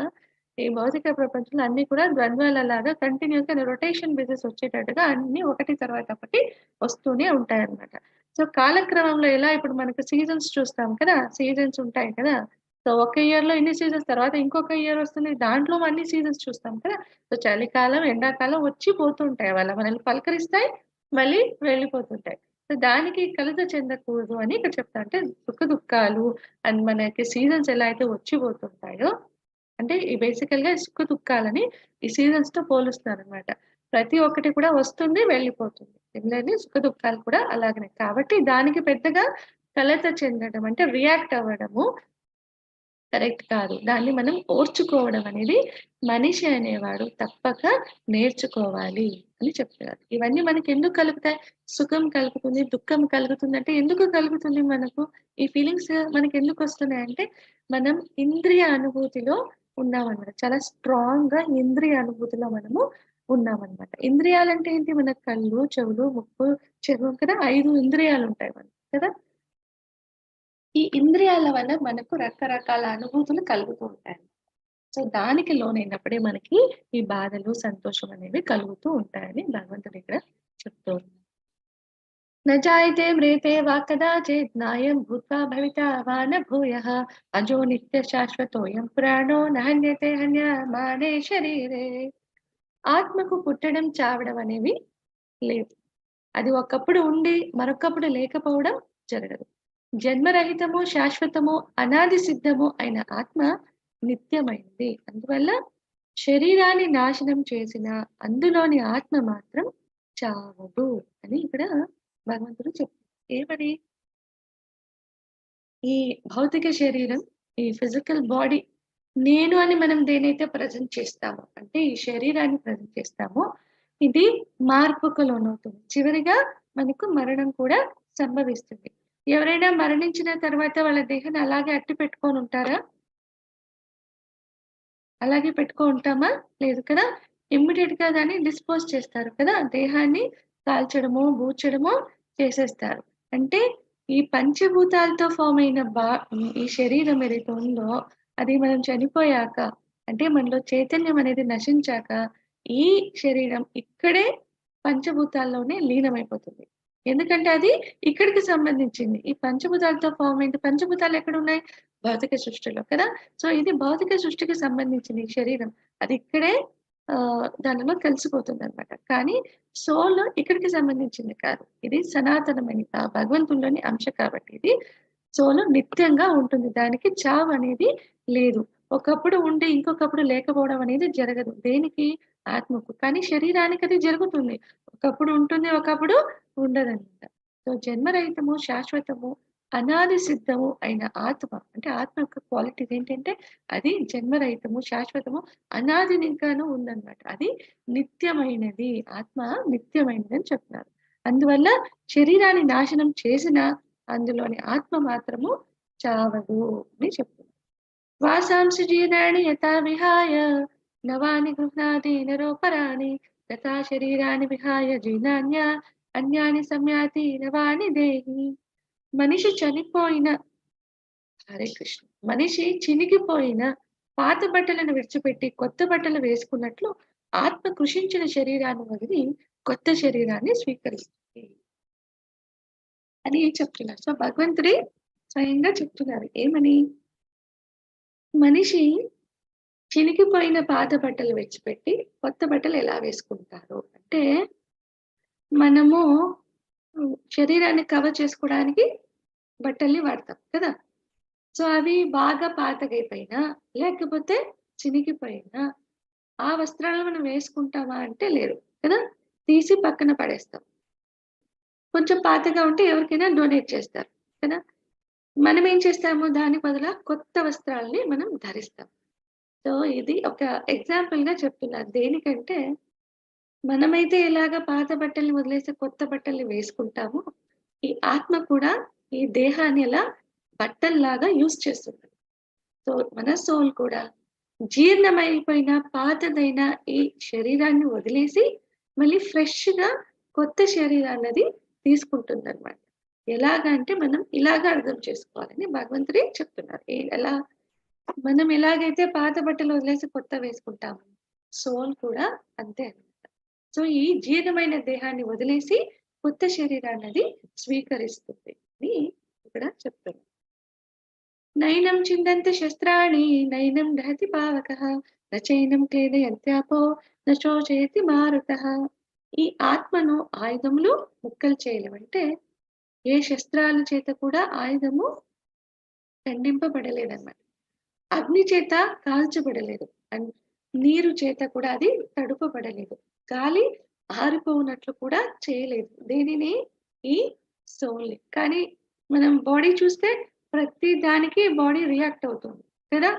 ఈ భౌతిక ప్రపంచంలో అన్నీ కూడా ద్వంద్వాలలాగా కంటిన్యూయస్‌గా రొటేషన్ బేసిస్ వచ్చేటట్టుగా అన్నీ ఒకటి తర్వాత ఒకటి వస్తూనే ఉంటాయన్నమాట. సో, కాలక్రమంలో ఎలా ఇప్పుడు మనకు సీజన్స్ చూస్తాం కదా! సీజన్స్ ఉంటాయి కదా! సో, ఒక ఇయర్‌లో ఇన్ని సీజన్స్ తర్వాత ఇంకొక ఇయర్ వస్తుంది. దాంట్లో అన్ని సీజన్స్ చూస్తాం కదా! సో, చలికాలం, ఎండాకాలం వచ్చి పోతుంటాయి. మనల్ని పలకరిస్తాయి. మళ్ళీ వెళ్ళిపోతుంటాయి. సో, దానికి కలత చెందకూడదు అని ఇక్కడ చెప్తా. అంటే సుఖ-దుఃఖాలు అండ్ మనకి సీజన్స్ ఎలా అయితే వచ్చి పోతుంటాయో, అంటే ఈ బేసికల్‌గా సుఖ-దుఃఖాలని ఈ సీజన్స్‌తో పోలుస్తారనమాట. ప్రతి ఒక్కటి కూడా వస్తుంది, వెళ్ళిపోతుంది. సిమిలర్‌లీ సుఖ-దుఃఖాలు కూడా అలాగనే. కాబట్టి దానికి పెద్దగా కలత చెందడం అంటే రియాక్ట్ అవ్వడము కరెక్ట్ కాదు. దాన్ని మనం ఓర్చుకోవడం అనేది మనిషి అనేవాడు తప్పక నేర్చుకోవాలి అని చెప్తున్నారు. ఇవన్నీ మనకెందుకు కలుగుతాయి? సుఖం కలుగుతుంది, దుఃఖం కలుగుతుందంటే ఎందుకు కలుగుతుంది మనకు? ఈ ఫీలింగ్స్ మనకెందుకొస్తున్నాయంటే, మనం ఇంద్రియ అనుభూతిలో ఉన్నామనమాట. చాలా స్ట్రాంగ్‌గా ఇంద్రియ అనుభూతిలో మనము ఉన్నామనమాట. ఇంద్రియాలంటే ఏంటి? మన కళ్ళు, చెవులు, ముక్కు, చర్మం కదా! 5 ఇంద్రియాలుంటాయి మనకి కదా! ఈ ఇంద్రియాల వల్ల మనకు రకరకాల అనుభూతులు కలుగుతూ ఉంటాయి. సో, దానికి లోనైనప్పుడే మనకి ఈ బాధలు, సంతోషం అనేవి కలుగుతూ ఉంటాయని భగవంతుడు ఇక్కడ చెప్తూ ఉన్నారు. "న జాయతే మ్రియతే వా కదాచిత్ నాయం భూత్వా భవితా వా న భూయః అజో నిత్య శాశ్వతోయం పురాణో న హన్యతే హన్యమానే శరీరే." ఆత్మకు పుట్టడం, చావడం అనేవి లేవు. అది ఒకప్పుడు ఉండి, మరొకప్పుడు లేకపోవడం జరగదు. జన్మరహితము, శాశ్వతము, అనాది సిద్ధము అయిన ఆత్మ నిత్యమైనది. అందువల్ల శరీరాన్ని నాశనం చేసిన అందులోని ఆత్మ మాత్రం చావదు అని ఇక్కడ భగవంతుడు చెప్తారు. ఏమని? ఈ భౌతిక శరీరం, ఈ ఫిజికల్ బాడీ నేను అని మనం దేనైతే ప్రెజెంట్ చేస్తామో, అంటే ఈ శరీరాన్ని ప్రెజెంట్ చేస్తామో, ఇది మార్పుకు లోనవుతుంది. చివరిగా మనకు మరణం కూడా సంభవిస్తుంది. ఎవరైనా మరణించిన తర్వాత వాళ్ళ దేహాన్ని అలాగే అట్టి పెట్టుకొని ఉంటారా? అలాగే ఉంటామా? లేదు కదా! ఇమ్మీడియేట్‌గా దాన్ని డిస్పోజ్ చేస్తారు కదా! దేహాన్ని కాల్చడమో, బూచడమో చేసేస్తారు. అంటే ఈ పంచభూతాలతో ఫార్మ్ అయిన ఈ శరీరం ఏదైతే ఉందో, అది మనం చనిపోయాక అంటే మనలో చైతన్యం అనేది నశించాక, ఈ శరీరం ఇక్కడే పంచభూతాల్లోనే లీనమైపోతుంది. ఎందుకంటే అది ఇక్కడికి సంబంధించింది. ఈ పంచభూతాలతో ఫార్మ్ అయింది. పంచభూతాలు ఎక్కడున్నాయి? భౌతిక సృష్టిలో కదా! సో, ఇది భౌతిక సృష్టికి సంబంధించింది ఈ శరీరం. అది ఇక్కడే దానిలో కలిసిపోతుందనమాట. కానీ సోల్ ఇక్కడికి సంబంధించింది కాదు. ఇది సనాతనమైన భగవంతుడిలోని అంశ కాబట్టి ఇది సోల్ నిత్యంగా ఉంటుంది. దానికి చావనేది లేదు. ఒకప్పుడు ఉండి ఇంకొకప్పుడు లేకపోవడం అనేది జరగదు. దేనికి? ఆత్మకు. కానీ శరీరానికి అది జరుగుతుంది. ఒకప్పుడు ఉంటుంది, ఒకప్పుడు ఉండదనమాట. సో, జన్మరహితము, శాశ్వతము, అనాది సిద్ధము అయిన ఆత్మ అంటే ఆత్మ యొక్క క్వాలిటీస్ ఏంటంటే అది జన్మరహితము, శాశ్వతము, అనాదినింకాను ఉందన్నమాట. అది నిత్యమైనది. ఆత్మ నిత్యమైనదని చెప్తున్నారు. అందువల్ల శరీరాన్ని నాశనం చేసినా అందులోని ఆత్మ మాత్రము చావదు అని చెప్తున్నారు. వాసాంసి జీర్ణాని యథా విహాయ నవాని గృహ్ణాతి నరోపరాణి తథా శరీరాన్ని విహాయ జీర్ణాన్య అన్యాని సంయాతి నవాని దేహి. మనిషి చనిపోయిన హరే కృష్ణ. మనిషి చినిగిపోయిన పాత బట్టలను విడిచిపెట్టి కొత్త బట్టలు వేసుకున్నట్లు ఆత్మ కృషించిన శరీరాన్ని వదిలి కొత్త శరీరాన్ని స్వీకరిస్తుంది అని చెప్తున్నారు. సో భగవంతుడే స్వయంగా చెప్తున్నారు. ఏమని? మనిషి చినిగిపోయిన పాత బట్టలు విడిచిపెట్టి కొత్త బట్టలు ఎలా వేసుకుంటారు అంటే, మనము శరీరాన్ని కవర్ చేసుకోవడానికి బట్టల్ని వాడతాం కదా! సో అవి బాగా పాతగైపోయినా, లేకపోతే చినిగిపోయినా, ఆ వస్త్రాలను మనం వేసుకుంటామా అంటే లేదు కదా! తీసి పక్కన పడేస్తాం. కొంచెం పాతగా ఉంటే ఎవరికైనా డొనేట్ చేస్తారు కదా! మనం ఏం చేస్తాము? దాని బదులా కొత్త వస్త్రాలని మనం ధరిస్తాం. సో ఇది ఒక ఎగ్జాంపుల్‌గా చెప్తున్నారు. దేనికంటే, మనమైతే ఎలాగా పాత బట్టల్ని వదిలేసి కొత్త బట్టల్ని వేసుకుంటామో, ఈ ఆత్మ కూడా ఈ దేహాన్ని అలా బట్టల్లాగా యూజ్ చేస్తుంది. సో మన సోల్ కూడా జీర్ణమైపోయిన పాతదైన ఈ శరీరాన్ని వదిలేసి మళ్ళీ ఫ్రెష్‌గా కొత్త శరీరాన్నది తీసుకుంటుందన్నమాట. ఎలాగంటే మనం ఇలాగ అర్థం చేసుకోవాలని భగవంతుడే చెప్తున్నారు. ఎలా? మనం ఎలాగైతే పాత బట్టలు వదిలేసి కొత్తవి వేసుకుంటామో, సోల్ కూడా అంతే అన్నమాట. సో ఈ జీర్ణమైన దేహాన్ని వదిలేసి కొత్త శరీరాన్నది స్వీకరిస్తుంది అని ఇక్కడ చెప్తున్నారు. నైనం చిందంతి శస్త్రాణి నైనం దహతి పావకః న చైనం క్లేదయంత్యాపో న శోచయతి మారుతః. ఈ ఆత్మను ఆయుధములు ముక్కలు చేయలేమంటే, ఏ శస్త్రాల చేత కూడా ఆయుధము ఖండింపబడలేదన్నమాట. అగ్ని చేత కాల్చబడలేదు. అండ్ నీరు చేత కూడా అది తడుపబడలేదు. గాలి ఆరిపోవునట్లు కూడా చేయలేదు. దేనిని? ఈ సోల్‌ని. కానీ మనం బాడీ చూస్తే ప్రతి దానికి బాడీ రియాక్ట్ అవుతుంది కదా!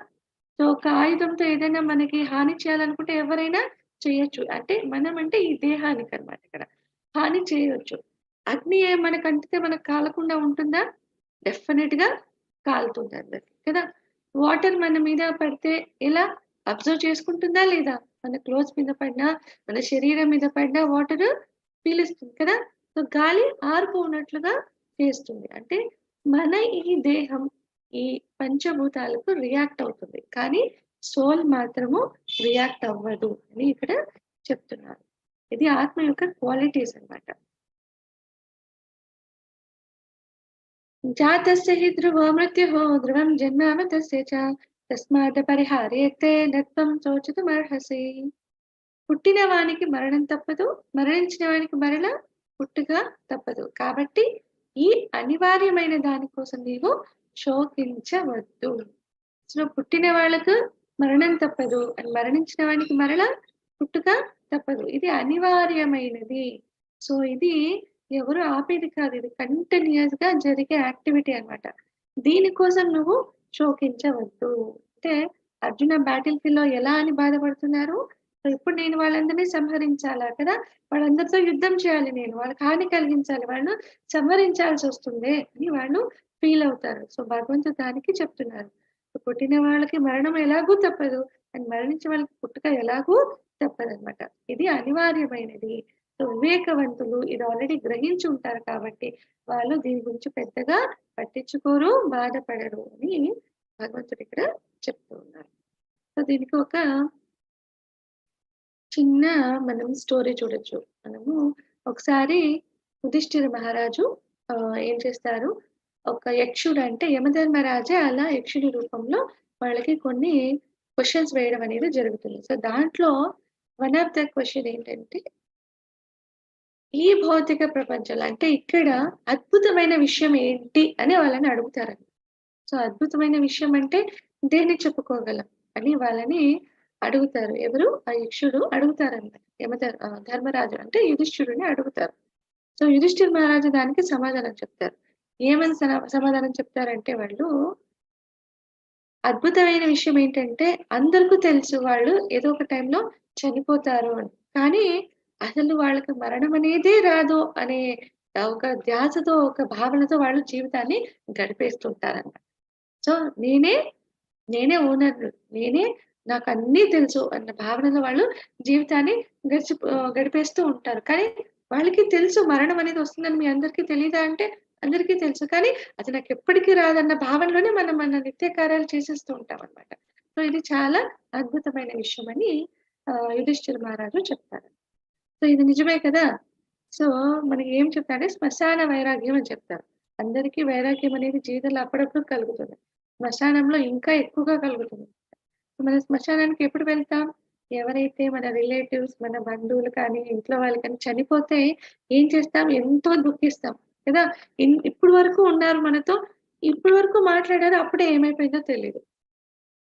సో ఒక ఆయుధంతో ఏదైనా మనకి హాని చేయాలనుకుంటే ఎవరైనా చేయొచ్చు. అంటే మనం అంటే ఈ దేహానికనమాట ఇక్కడ. హాని చేయొచ్చు. అగ్ని మనకు అంటితే మనకు కాలకుండా ఉంటుందా? డెఫినిట్‌గా కాలుతుందన్నది కదా! వాటర్ మన మీద పడితే ఎలా? అబ్జర్వ్ చేసుకుంటుందా లేదా? మన క్లోత్స్ మీద పడినా, మన శరీరం మీద పడినా వాటరు పీలుస్తుంది కదా! సో గాలి ఆరిపోనట్లుగా చేస్తుంది. అంటే మన ఈ దేహం ఈ పంచభూతాలకు రియాక్ట్ అవుతుంది. కానీ సోల్ మాత్రము రియాక్ట్ అవ్వదు అని ఇక్కడ చెప్తున్నారు. ఇది ఆత్మ యొక్క క్వాలిటీస్ అన్నమాట. జాతస్య హి ధ్రువో మృత్యుః ధ్రువం జన్మామృతస్య చ తస్మాద్ పరిహార్యేతే నత్వం శోచితుమర్హసి. పుట్టిన వానికి మరణం తప్పదు, మరణించిన వానికి మరల పుట్టుక తప్పదు. కాబట్టి ఈ అనివార్యమైన దాని కోసం నీవు శోకించవద్దు. సో పుట్టిన వాళ్ళకు మరణం తప్పదు అండ్ మరణించిన వానికి మరల పుట్టుక తప్పదు. ఇది అనివార్యమైనది. సో ఇది ఎవరు ఆపేది కాదు. ఇది కంటిన్యూయస్‌గా జరిగే యాక్టివిటీ అన్నమాట. దీనికోసం నువ్వు శోకించవద్దు. అంటే అర్జున బ్యాటిల్ ఫీల్డ్‌లో ఎలా అని బాధపడుతున్నారు? సో ఇప్పుడు నేను వాళ్ళందరిని సంహరించాలా కదా! వాళ్ళందరితో యుద్ధం చేయాలి నేను. వాళ్ళకి హాని కలిగించాలి. వాళ్ళను సంహరించాల్సొస్తుంది అని వాళ్ళు ఫీల్ అవుతారు. సో భగవంతుడు దానికి చెప్తున్నారు. పుట్టిన వాళ్ళకి మరణం ఎలాగూ తప్పదు. అండ్ మరణించిన వాళ్ళకి పుట్టుక ఎలాగూ తప్పదనమాట. ఇది అనివార్యమైనది. సో వివేకవంతులు ఇది ఆల్రెడీ గ్రహించి ఉంటారు కాబట్టి, వాళ్ళు దీని గురించి పెద్దగా పట్టించుకోరు, బాధపడరు అని భగవంతుడు ఇక్కడ చెప్తూ ఉన్నారు. సో దీనికి ఒక చిన్న మనం స్టోరీ చూడొచ్చు. మనము ఒకసారి యుధిష్ఠిర మహారాజు ఏం చేస్తారు, ఒక యక్షుడు అంటే యమధర్మరాజే అలా యక్షుడి రూపంలో వాళ్ళకి కొన్ని క్వెషన్స్ వేయడం అనేది జరుగుతుంది. సో దాంట్లో వన్ ఆఫ్ ద క్వెషన్ ఏంటంటే, ఈ భౌతిక ప్రపంచంలో అంటే ఇక్కడ అద్భుతమైన విషయం ఏంటి అని వాళ్ళని అడుగుతారండి. సో అద్భుతమైన విషయం అంటే దేన్ని చెప్పుకోగలం అని వాళ్ళని అడుగుతారు. ఎవరు? ఆ యక్షుడు అడుగుతారన్నమాట. ధర్మరాజు అంటే యుధిష్ఠిరుడిని అడుగుతారు. సో యుధిష్ఠిర మహారాజు దానికి సమాధానం చెప్తారు. ఏమని సమాధానం చెప్తారంటే వాళ్ళు, అద్భుతమైన విషయం ఏంటంటే అందరికీ తెలుసు వాళ్ళు ఏదో ఒక టైంలో చనిపోతారు అని. కానీ అసలు వాళ్ళకి మరణం అనేదే రాదు అనే ఒక ధ్యాసతో, ఒక భావనతో వాళ్ళు జీవితాన్ని గడిపేస్తుంటారన్నమాట. సో నేనే నేనే ఓనర్‌ని. నాకన్నీ తెలుసు అన్న భావనలో వాళ్ళు జీవితాన్ని గడిపేస్తూ ఉంటారు. కానీ వాళ్ళకి తెలుసు మరణం అనేది వస్తుందని మీ అందరికీ తెలీదా అంటే, అందరికీ తెలుసు. కానీ అది నాకెప్పటికీ రాదన్న భావనలోనే మనం మన నిత్య కార్యాలు చేసేస్తూ ఉంటామనమాట. సో, ఇది చాలా అద్భుతమైన విషయమని యుధిష్ఠిర మహారాజు చెప్తారు. సో, ఇది నిజమే కదా! సో, మనకి ఏం చెప్తారంటే శ్మశాన వైరాగ్యం అని చెప్తారు. అందరికీ వైరాగ్యం అనేది జీవితంలో అప్పుడప్పుడు కలుగుతుంది. శ్మశానంలో ఇంకా ఎక్కువగా కలుగుతుంది. మన శ్మశానానికి ఎప్పుడు వెళ్తాం? ఎవరైతే మన రిలేటివ్స్, మన బంధువులు కానీ, ఇంట్లో వాళ్ళు కానీ చనిపోతే ఏం చేస్తాం? ఎంతో దుఃఖిస్తాం కదా! ఇప్పటి వరకు ఉన్నారు మనతో. ఇప్పటి వరకు మాట్లాడారు. అప్పుడే ఏమైపోయిందో తెలీదు.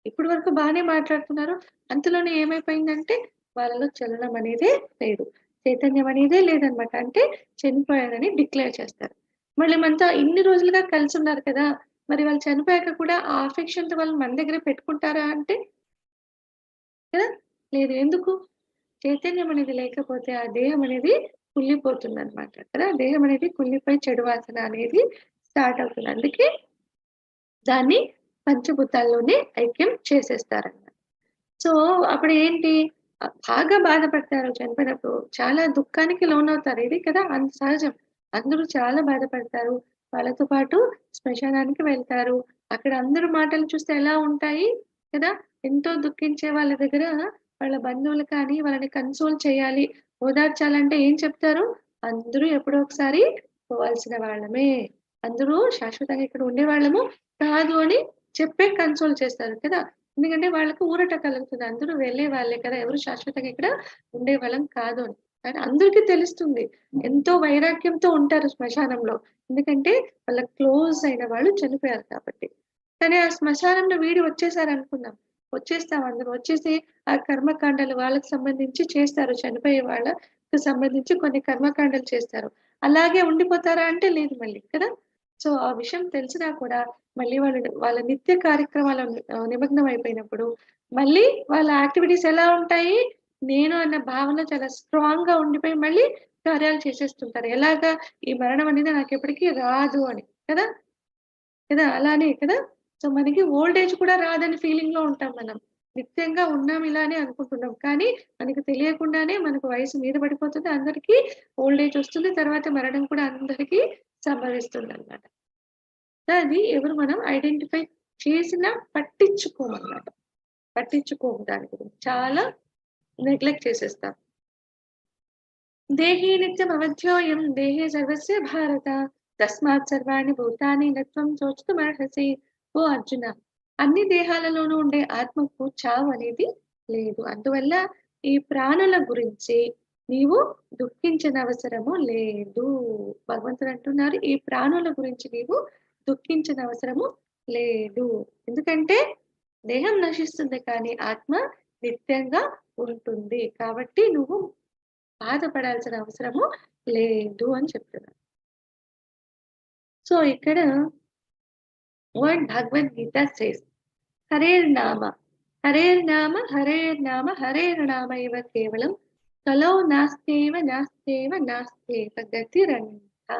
ఇప్పటి వరకు బానే మాట్లాడుతున్నారు. అంతలోనే ఏమైపోయిందంటే వాళ్ళలో చలనం అనేదే లేదు. చైతన్యం అనేదే లేదనమాట. అంటే చనిపోయారని డిక్లేర్ చేస్తారు. మళ్ళీ మనతో ఇన్ని రోజులుగా కలిసున్నారు కదా! మరి వాళ్ళు చనిపోయాక కూడా ఆ అఫెక్షన్‌తో వాళ్ళు మన దగ్గరే పెట్టుకుంటారా అంటే కదా! లేదు. ఎందుకు? చైతన్యం అనేది లేకపోతే ఆ దేహం అనేది కుళ్ళిపోతుందనమాట కదా! దేహం అనేది కుళ్ళిపోయి చెడు వాసన అనేది స్టార్ట్ అవుతుంది. అందుకే దాన్ని పంచభూతాల్లోనే ఐక్యం చేసేస్తారన్నమాట. సో, అప్పుడేంటి బాగా బాధపడతారు చనిపోయినప్పుడు. చాలా దుఃఖానికి లోనవుతారు. ఇది కదా అంత సహజం. అందరూ చాలా బాధపడతారు. వాళ్ళతో పాటు శ్మశానానికి వెళ్తారు. అక్కడ అందరూ మాటలు చూస్తే ఎలా ఉంటాయి కదా! ఎంతో దుఃఖించే వాళ్ళ దగ్గర వాళ్ళ బంధువులు కానీ వాళ్ళని కన్సోల్ చేయాలి, ఓదార్చాలంటే ఏం చెప్తారు? అందరూ ఎప్పుడో ఒకసారి పోవాల్సిన వాళ్ళమే. అందరూ శాశ్వతంగా ఇక్కడ ఉండేవాళ్ళము కాదు అని చెప్పే కన్సోల్ చేస్తారు కదా! ఎందుకంటే వాళ్ళకి ఊరట కలుగుతుంది. అందరూ వెళ్ళే వాళ్ళే కదా! ఎవరు శాశ్వతంగా ఇక్కడ ఉండేవాళ్ళం కాదు అని. కానీ అందరికీ తెలుస్తుంది. ఎంతో వైరాగ్యంతో ఉంటారు శ్మశానంలో. ఎందుకంటే వాళ్ళ క్లోజ్ అయిన వాళ్ళు చనిపోయారు కాబట్టి. కానీ ఆ శ్మశానంలో వీడి వచ్చేసారనుకుందాం. వచ్చేస్తాం అందరూ. వచ్చేసి ఆ కర్మకాండాలు వాళ్ళకి సంబంధించి చేస్తారు. చనిపోయే వాళ్ళకి సంబంధించి కొన్ని కర్మకాండాలు చేస్తారు. అలాగే ఉండిపోతారా అంటే లేదు మళ్ళీ కదా! సో, ఆ విషయం తెలిసినా కూడా మళ్ళీ వాళ్ళ నిత్య కార్యక్రమాల్లో నిమగ్నం అయిపోయినప్పుడు, మళ్ళీ వాళ్ళ యాక్టివిటీస్ ఎలా ఉంటాయి? నేను అన్న భావన చాలా స్ట్రాంగ్‌గా ఉండిపోయి మళ్ళీ కార్యాలు చేసేస్తుంటారు. ఎలాగా? ఈ మరణం అనేది నాకెప్పటికి రాదు అని. కదా! కదా! అలానే కదా! సో, మనకి ఓల్డ్ ఏజ్ కూడా రాదని ఫీలింగ్‌లో ఉంటాం మనం. నిత్యంగా ఉన్నాం ఇలానే అనుకుంటున్నాం. కానీ మనకు తెలియకుండానే మనకు వయసు మీద పడిపోతుంది. అందరికీ ఓల్డ్ ఏజ్ వస్తుంది. తర్వాత మరణం కూడా అందరికీ సంభవిస్తుందనమాట. అది ఎవరు మనం ఐడెంటిఫై చేసినా పట్టించుకోమన్నమాట. పట్టించుకోము దాని గురించి. చాలా నెగ్లెక్ట్ చేసేస్తాం. దేహి నిత్యమవధ్యోऽయం దేహే సర్వస్య భారత తస్మాత్ సర్వాణి భూతాని నత్వం చోచితుమర్హసి. ఓ అర్జున! అన్ని దేహాలలోనూ ఉండే ఆత్మకు చావు అనేది లేదు. అందువల్ల ఈ ప్రాణుల గురించి నీవు దుఃఖించనవసరము లేదు. భగవంతుడు అంటున్నారు ఈ ప్రాణుల గురించి నీవు దుఃఖించనవసరము లేదు. ఎందుకంటే దేహం నశిస్తుంది కానీ ఆత్మ నిత్యంగా ఉంటుంది. కాబట్టి నువ్వు బాధపడాల్సిన అవసరము లేదు అని చెప్తున్నారు. సో, ఇక్కడ వర్డ్ భగవద్గీత సేస్ హరేర్నామ, హరేర్నామ, హరేర్నామ, హరేర్నామ ఇవ కేవలం కలౌ నాస్తేవ నాస్తేవ నాస్తేవ గతిరన్యథా.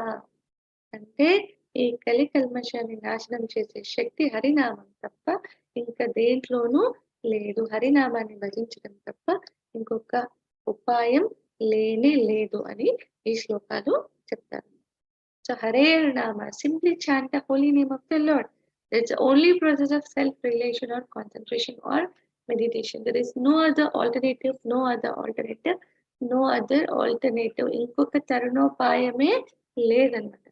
అంటే ఈ కలి కల్మషాన్ని నాశనం చేసే శక్తి హరినామం తప్ప ఇంకా దేంట్లోనూ లేదు. హరినామాన్ని భజించడం తప్ప ఇంకొక ఉపాయం లేనే లేదు అని ఈ శ్లోకాలు చెప్తారు. So Harer Nama, simply chant the holy name of the Lord. It's the only process of self-realization or concentration or meditation. There is no other alternative, no other alternative, no other alternative. ఇంకొక తరుణోపాయమే లేదన్నమాట.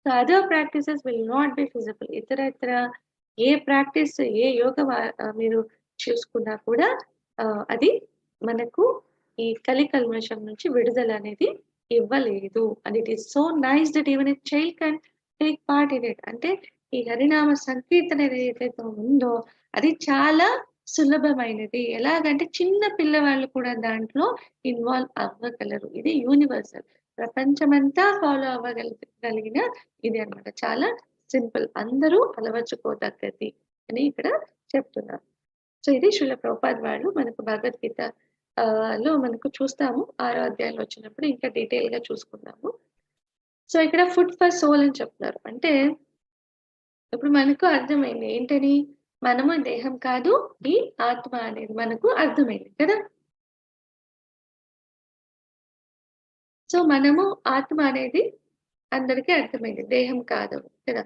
So other practices will not be feasible. ఇతర ఏ practice ఏ యోగం మీరు చూసుకున్నా కూడా అది మనకు ఈ కలి కల్మషం నుంచి విడుదల అనేది ఇవ్వలేదు. And it is so nice that even a child can take part in it. అంటే ఈ హరినామ సంకీర్తన ఏదైతే ఉందో అది చాలా సులభమైనది. ఎలాగంటే చిన్న పిల్లవాళ్ళు కూడా దాంట్లో ఇన్వాల్వ్ అవ్వగలరు. ఇది యూనివర్సల్. ప్రపంచమంతా ఫాలో అవ్వగలిగిన ఇది అన్నమాట. చాలా సింపుల్. అందరూ అలవర్చుకోదగ్గది అని ఇక్కడ చెప్తున్నారు. సో, ఇది శ్రీల ప్రభుపాద్ వాళ్ళు మనకు భగవద్గీత లో మనకు చూస్తాము. 6వ అధ్యాయంలో వచ్చినప్పుడు ఇంకా డీటెయిల్‌గా చూసుకుందాము. సో, ఇక్కడ ఫుడ్ ఫర్ సోల్ అని చెప్తున్నారు. అంటే ఇప్పుడు మనకు అర్థమైంది. ఏంటని? మనము దేహం కాదు, ఈ ఆత్మ అనేది మనకు అర్థమైంది కదా! సో, మనము ఆత్మ అనేది అందరికీ అర్థమైంది. దేహం కాదు కదా!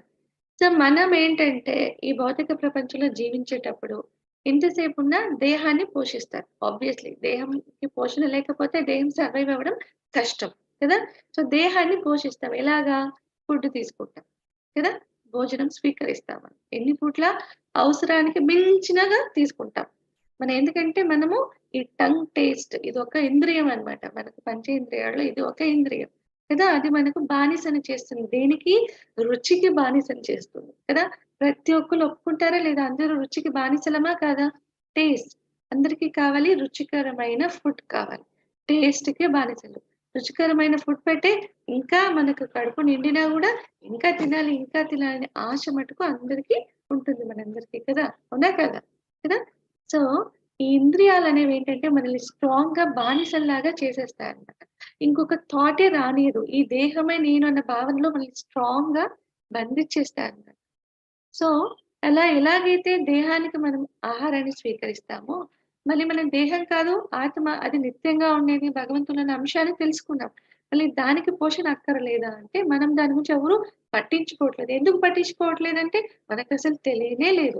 సో, మనం ఏంటంటే ఈ భౌతిక ప్రపంచంలో జీవించేటప్పుడు ఎంతసేపున్నా దేహాన్ని పోషిస్తారు. ఆబ్వియస్‌లీ దేహంకి పోషణ లేకపోతే దేహం సర్వైవ్ అవ్వడం కష్టం కదా! సో, దేహాన్ని పోషిస్తాం. ఎలాగా? ఫుడ్ తీసుకుంటాం కదా! భోజనం స్వీకరిస్తాం మనం. ఎన్ని పూట్ల అవసరానికి మించినగా తీసుకుంటాం. ఎందుకంటే మనము ఈ టంగ్ టేస్ట్ ఇదొక ఇంద్రియం అన్నమాట. మనకు పంచేంద్రియాల్లో ఇది ఒక ఇంద్రియం కదా! అది మనకు బానిసని చేస్తుంది. దేనికి? రుచికి బానిసని చేస్తుంది కదా! ప్రతి ఒక్కళ్ళు ఒప్పుకుంటారా లేదా? అందరూ రుచికి బానిసలమా కాదా? టేస్ట్. అందరికీ కావాలి రుచికరమైన ఫుడ్ కావాలి. టేస్ట్‌కే బానిసలు. రుచికరమైన ఫుడ్ పెట్టే ఇంకా మనకు కడుపు నిండినా గూడా ఇంకా తినాలి, ఇంకా తినాలి అనే ఆశ మటుకు అందరికీ ఉంటుంది మనందరికీ కదా! అవునా కాదా? కదా! సో, ఈ ఇంద్రియాలనేవేంటంటే మనల్ని స్ట్రాంగ్‌గా బానిసల్లాగా చేసేస్తాయన్నమాట. ఇంకొక థాటే రానీయదు. ఈ దేహమే నేను అన్న భావనలో మనల్ని స్ట్రాంగ్‌గా బంధించేస్తాయన్నమాట. సో, ఎలాగైతే దేహానికి మనం ఆహారాన్ని స్వీకరిస్తామో, మళ్ళీ మనం దేహం కాదు, ఆత్మ అది నిత్యంగా ఉండేది భగవంతుడన్న అంశాన్ని తెలుసుకున్నాం. మళ్ళీ దానికి పోషణ అక్కరలేదా అంటే, మనం దాని గురించి ఎవరు పట్టించుకోవట్లేదు. ఎందుకు పట్టించుకోవట్లేదంటే, మనకసలు తెలియనే లేదు.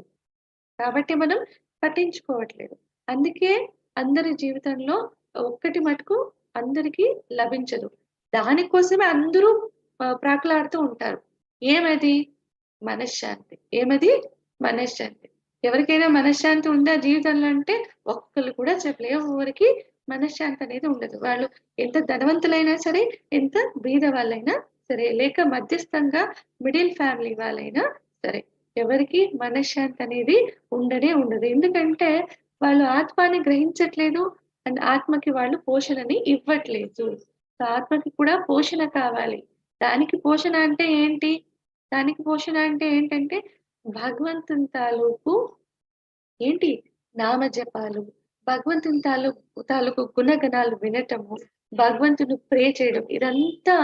కాబట్టి మనం పట్టించుకోవట్లేదు. అందుకే అందరి జీవితంలో ఒక్కటి మటుకు అందరికీ లభించదు. దానికోసమే అందరూ ప్రాకులాడుతూ ఉంటారు. ఏమది? మనశ్శాంతి. ఏమది? మనశ్శాంతి. ఎవరికైనా మనశ్శాంతి ఉందా జీవితంలో అంటే ఒక్కళ్ళు కూడా చెప్పలేరు. ఎవరికీ మనశ్శాంతి అనేది ఉండదు. వాళ్ళు ఎంత ధనవంతులైనా సరే, ఎంత బీద వాళ్ళైనా సరే, లేక మధ్యస్థంగా మిడిల్ ఫ్యామిలీ వాళ్ళైనా సరే. ఎవరికీ మనశ్శాంతి అనేది ఉండనే ఉండదు. ఎందుకంటే వాళ్ళు ఆత్మని గ్రహించట్లేదు. అండ్ ఆత్మకి వాళ్ళు పోషణని ఇవ్వట్లేదు. సో, ఆత్మకి కూడా పోషణ కావాలి. దానికి పోషణ అంటే ఏంటి? దానికి పోషణ అంటే ఏంటంటే భగవంతుని తాలూకు ఏంటి? నామజపాలు, భగవంతుని తాలూకు గుణగణాలు వినటము, భగవంతుని ప్రే చేయడం ఇదంతా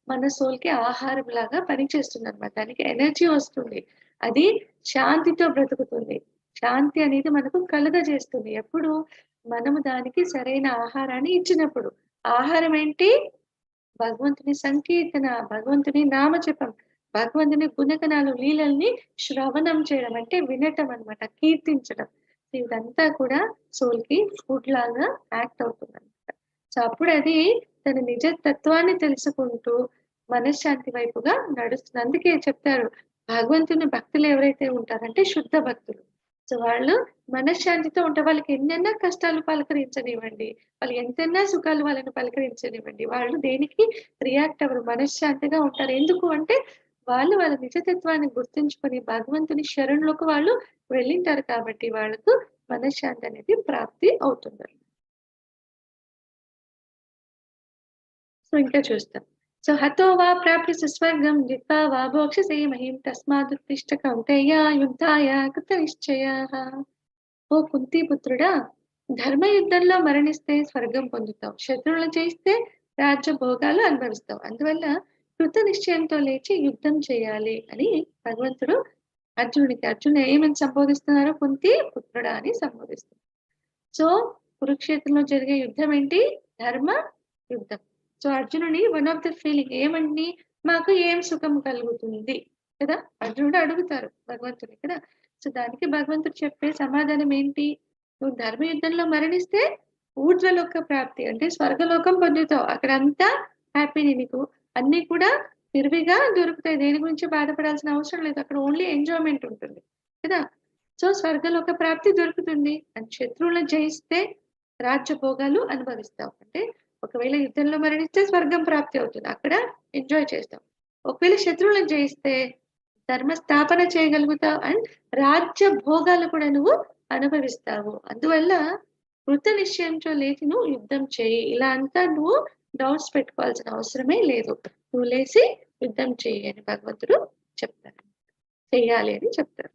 మన సోల్‌కి ఆహారంలాగా పనిచేస్తుందన్నమాట. దానికి ఎనర్జీ వస్తుంది. అది శాంతితో బ్రతుకుతుంది. శాంతి అనేది మనకు కలుగజేస్తుంది. ఎప్పుడు? మనము దానికి సరైన ఆహారాన్ని ఇచ్చినప్పుడు. ఆహారం ఏంటి? భగవంతుని సంకీర్తన, భగవంతుని నామజపం, భగవంతుని గుణగణాలు, లీలల్ని శ్రవణం చేయడం అంటే వినటం అన్నమాట. కీర్తించడం. ఇదంతా కూడా సోల్‌కి ఫుడ్ లాగా యాక్ట్ అవుతుందన్నమాట. సో, అప్పుడది తన నిజ తత్వాన్ని తెలుసుకుంటూ మనశ్శాంతి వైపుగా నడుస్తుంది. అందుకే చెప్తారు భగవంతుని భక్తులు ఎవరైతే ఉంటారంటే శుద్ధ భక్తులు. సో, వాళ్ళు మనశ్శాంతితో ఉంటారు. వాళ్ళకి ఎన్నెన్నా కష్టాలు పలకరించనివ్వండి. వాళ్ళు ఎంతన్నా సుఖాలు వాళ్ళని పలకరించనివ్వండి. వాళ్ళు దేనికి రియాక్ట్ అవ్వరు. మనశ్శాంతిగా ఉంటారు. ఎందుకు అంటే వాళ్ళు వాళ్ళ నిజతత్వాన్ని గుర్తుంచుకొని భగవంతుని శరణులోకి వాళ్ళు వెళ్ళింటారు కాబట్టి వాళ్ళకు మనశ్శాంతి అనేది ప్రాప్తి అవుతుంది. సో, ఇంకా చూస్తాం. సో, హతో వా ప్రాప్స్యసి స్వర్గం జిత్వా వా భోక్ష్యసే మహీం తస్మాదుత్తిష్ట కౌంతేయ యుద్ధాయ కృత నిశ్చయః. ఓ కుంతీ పుత్రుడా! ధర్మ యుద్ధంలో మరణిస్తే స్వర్గం పొందుతావు. శత్రువులను జయిస్తే రాజ్య భోగాలు అనుభవిస్తావు. అందువల్ల కృత నిశ్చయంతో లేచి యుద్ధం చేయాలి అని భగవంతుడు అర్జునుడు ఏమని సంబోధిస్తున్నారు? కుంతీ పుత్రుడా అని సంబోధిస్తున్నారు. సో, కురుక్షేత్రంలో జరిగే యుద్ధం ఏంటి? ధర్మ యుద్ధం. సో, అర్జునుని వన్ ఆఫ్ ద ఫీలింగ్ ఏమని? మాకు ఏం సుఖం కలుగుతుంది? కదా! అర్జునుడు అడుగుతారు భగవంతుడిని కదా! సో, దానికి భగవంతుడు చెప్పే సమాధానం ఏంటి? నువ్వు ధర్మ యుద్ధంలో మరణిస్తే ఊర్ధ్వలోక ప్రాప్తి అంటే స్వర్గలోకం పొందుతావు. అక్కడంతా హ్యాపీనే నీకు. అన్నీ కూడా విరివిగా దొరుకుతాయి. దేని గురించి బాధపడాల్సిన అవసరం లేదు. అక్కడ ఓన్లీ ఎంజాయ్‌మెంట్ ఉంటుంది. కదా! సో, స్వర్గలోక ప్రాప్తి దొరుకుతుంది. అండ్ శత్రువులను జయిస్తే రాజ్యభోగాలు అనుభవిస్తావు. అంటే ఒకవేళ యుద్ధంలో మరణిస్తే స్వర్గం ప్రాప్తి అవుతుంది. అక్కడ ఎంజాయ్ చేస్తాం. ఒకవేళ శత్రువులను జయిస్తే ధర్మ స్థాపన చేయగలుగుతావు అండ్ రాజ్య భోగాలు కూడా నువ్వు అనుభవిస్తావు. అందువల్ల కృత నిశ్చయంతో లేచి నువ్వు యుద్ధం చెయ్యి. ఇలా అంతా నువ్వు డౌట్స్ పెట్టుకోవాల్సిన అవసరమే లేదు. నువ్వు లేసి యుద్ధం చెయ్యి అని భగవంతుడు చెప్తారు. చెయ్యాలి అని చెప్తారు.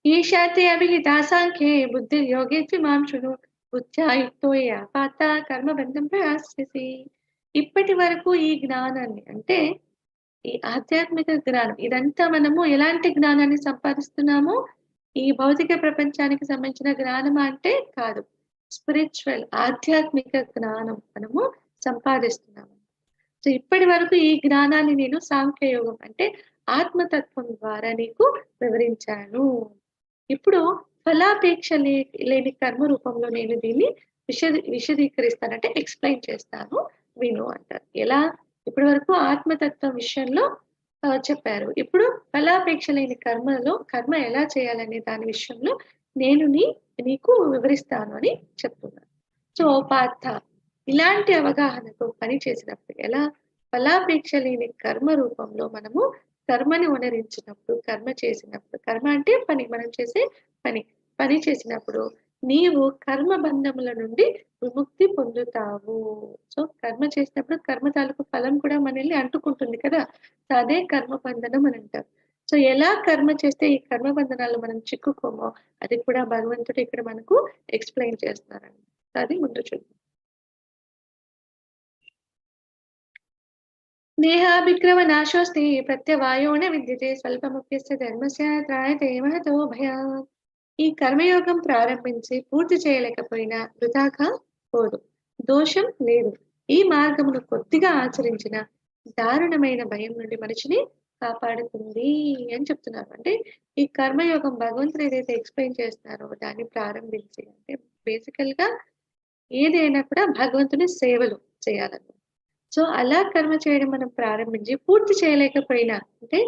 ఈశాతే అభిహితా సాంఖ్యే బుద్ధిర్యోగే త్విమాం శృణు బుద్ధ్యా యుక్తో యా పాత కర్మబంధం ప్రయాస్యసి. ఇప్పటి వరకు ఈ జ్ఞానాన్ని అంటే ఈ ఆధ్యాత్మిక జ్ఞానం ఇదంతా మనము ఎలాంటి జ్ఞానాన్ని సంపాదిస్తున్నామో ఈ భౌతిక ప్రపంచానికి సంబంధించిన జ్ఞానమా అంటే కాదు. స్పిరిచ్యువల్ ఆధ్యాత్మిక జ్ఞానం మనము సంపాదిస్తున్నాము. సో ఇప్పటి వరకు ఈ జ్ఞానాన్ని నేను సాంఖ్యయోగం అంటే ఆత్మతత్వం ద్వారా నీకు వివరించాను. ఇప్పుడు ఫలాపేక్ష లేని కర్మ రూపంలో నేను దీన్ని విశదీకరిస్తాను అంటే ఎక్స్‌ప్లెయిన్ చేస్తాను విను అంటారు. ఎలా? ఇప్పటి వరకు ఆత్మతత్వం విషయంలో చెప్పారు. ఇప్పుడు ఫలాపేక్ష లేని కర్మ ఎలా చేయాలనే దాని విషయంలో నేను నీకు వివరిస్తాను అని చెప్తున్నాను. సో పార్థ ఇలాంటి అవగాహనతో పని చేసినప్పుడు ఎలా? ఫలాపేక్ష లేని కర్మ రూపంలో మనము కర్మని ఉనరించినప్పుడు, కర్మ అంటే పని. మనం చేసే పని. పని చేసినప్పుడు నీవు కర్మ బంధముల నుండి విముక్తి పొందుతావు. సో కర్మ చేసినప్పుడు కర్మ తాలూకు ఫలం కూడా మనల్ని అంటుకుంటుంది కదా! సో అదే కర్మ బంధనం అని అంటారు. సో ఎలా కర్మ చేస్తే ఈ కర్మ బంధనాల్లో మనం చిక్కుకోమో అది కూడా భగవంతుడు ఇక్కడ మనకు ఎక్స్‌ప్లెయిన్ చేస్తున్నారండి. అది ముందు చూద్దాం. నేహాభిక్రమనాశోస్తి ప్రత్యవాయో న విద్యతే స్వల్పముప్యస్య ధర్మస్య త్రాయతే మహతో భయాత్. ఈ కర్మయోగం ప్రారంభించి పూర్తి చేయలేకపోయినా వృథాగా పోదు. దోషం లేదు. ఈ మార్గమును కొద్దిగా ఆచరించిన దారుణమైన భయం నుండి మనిషిని కాపాడుతుంది అని చెప్తున్నారు. అంటే ఈ కర్మయోగం భగవంతుడు ఏదైతే ఎక్స్‌ప్లెయిన్ చేస్తున్నారో దాన్ని ప్రారంభించి అంటే బేసికల్‌గా ఏదైనా కూడా భగవంతుని సేవలు చేయాలన్నమాట. సో అలా కర్మ చేయడం మనం ప్రారంభించి పూర్తి చేయలేకపోయినా అంటే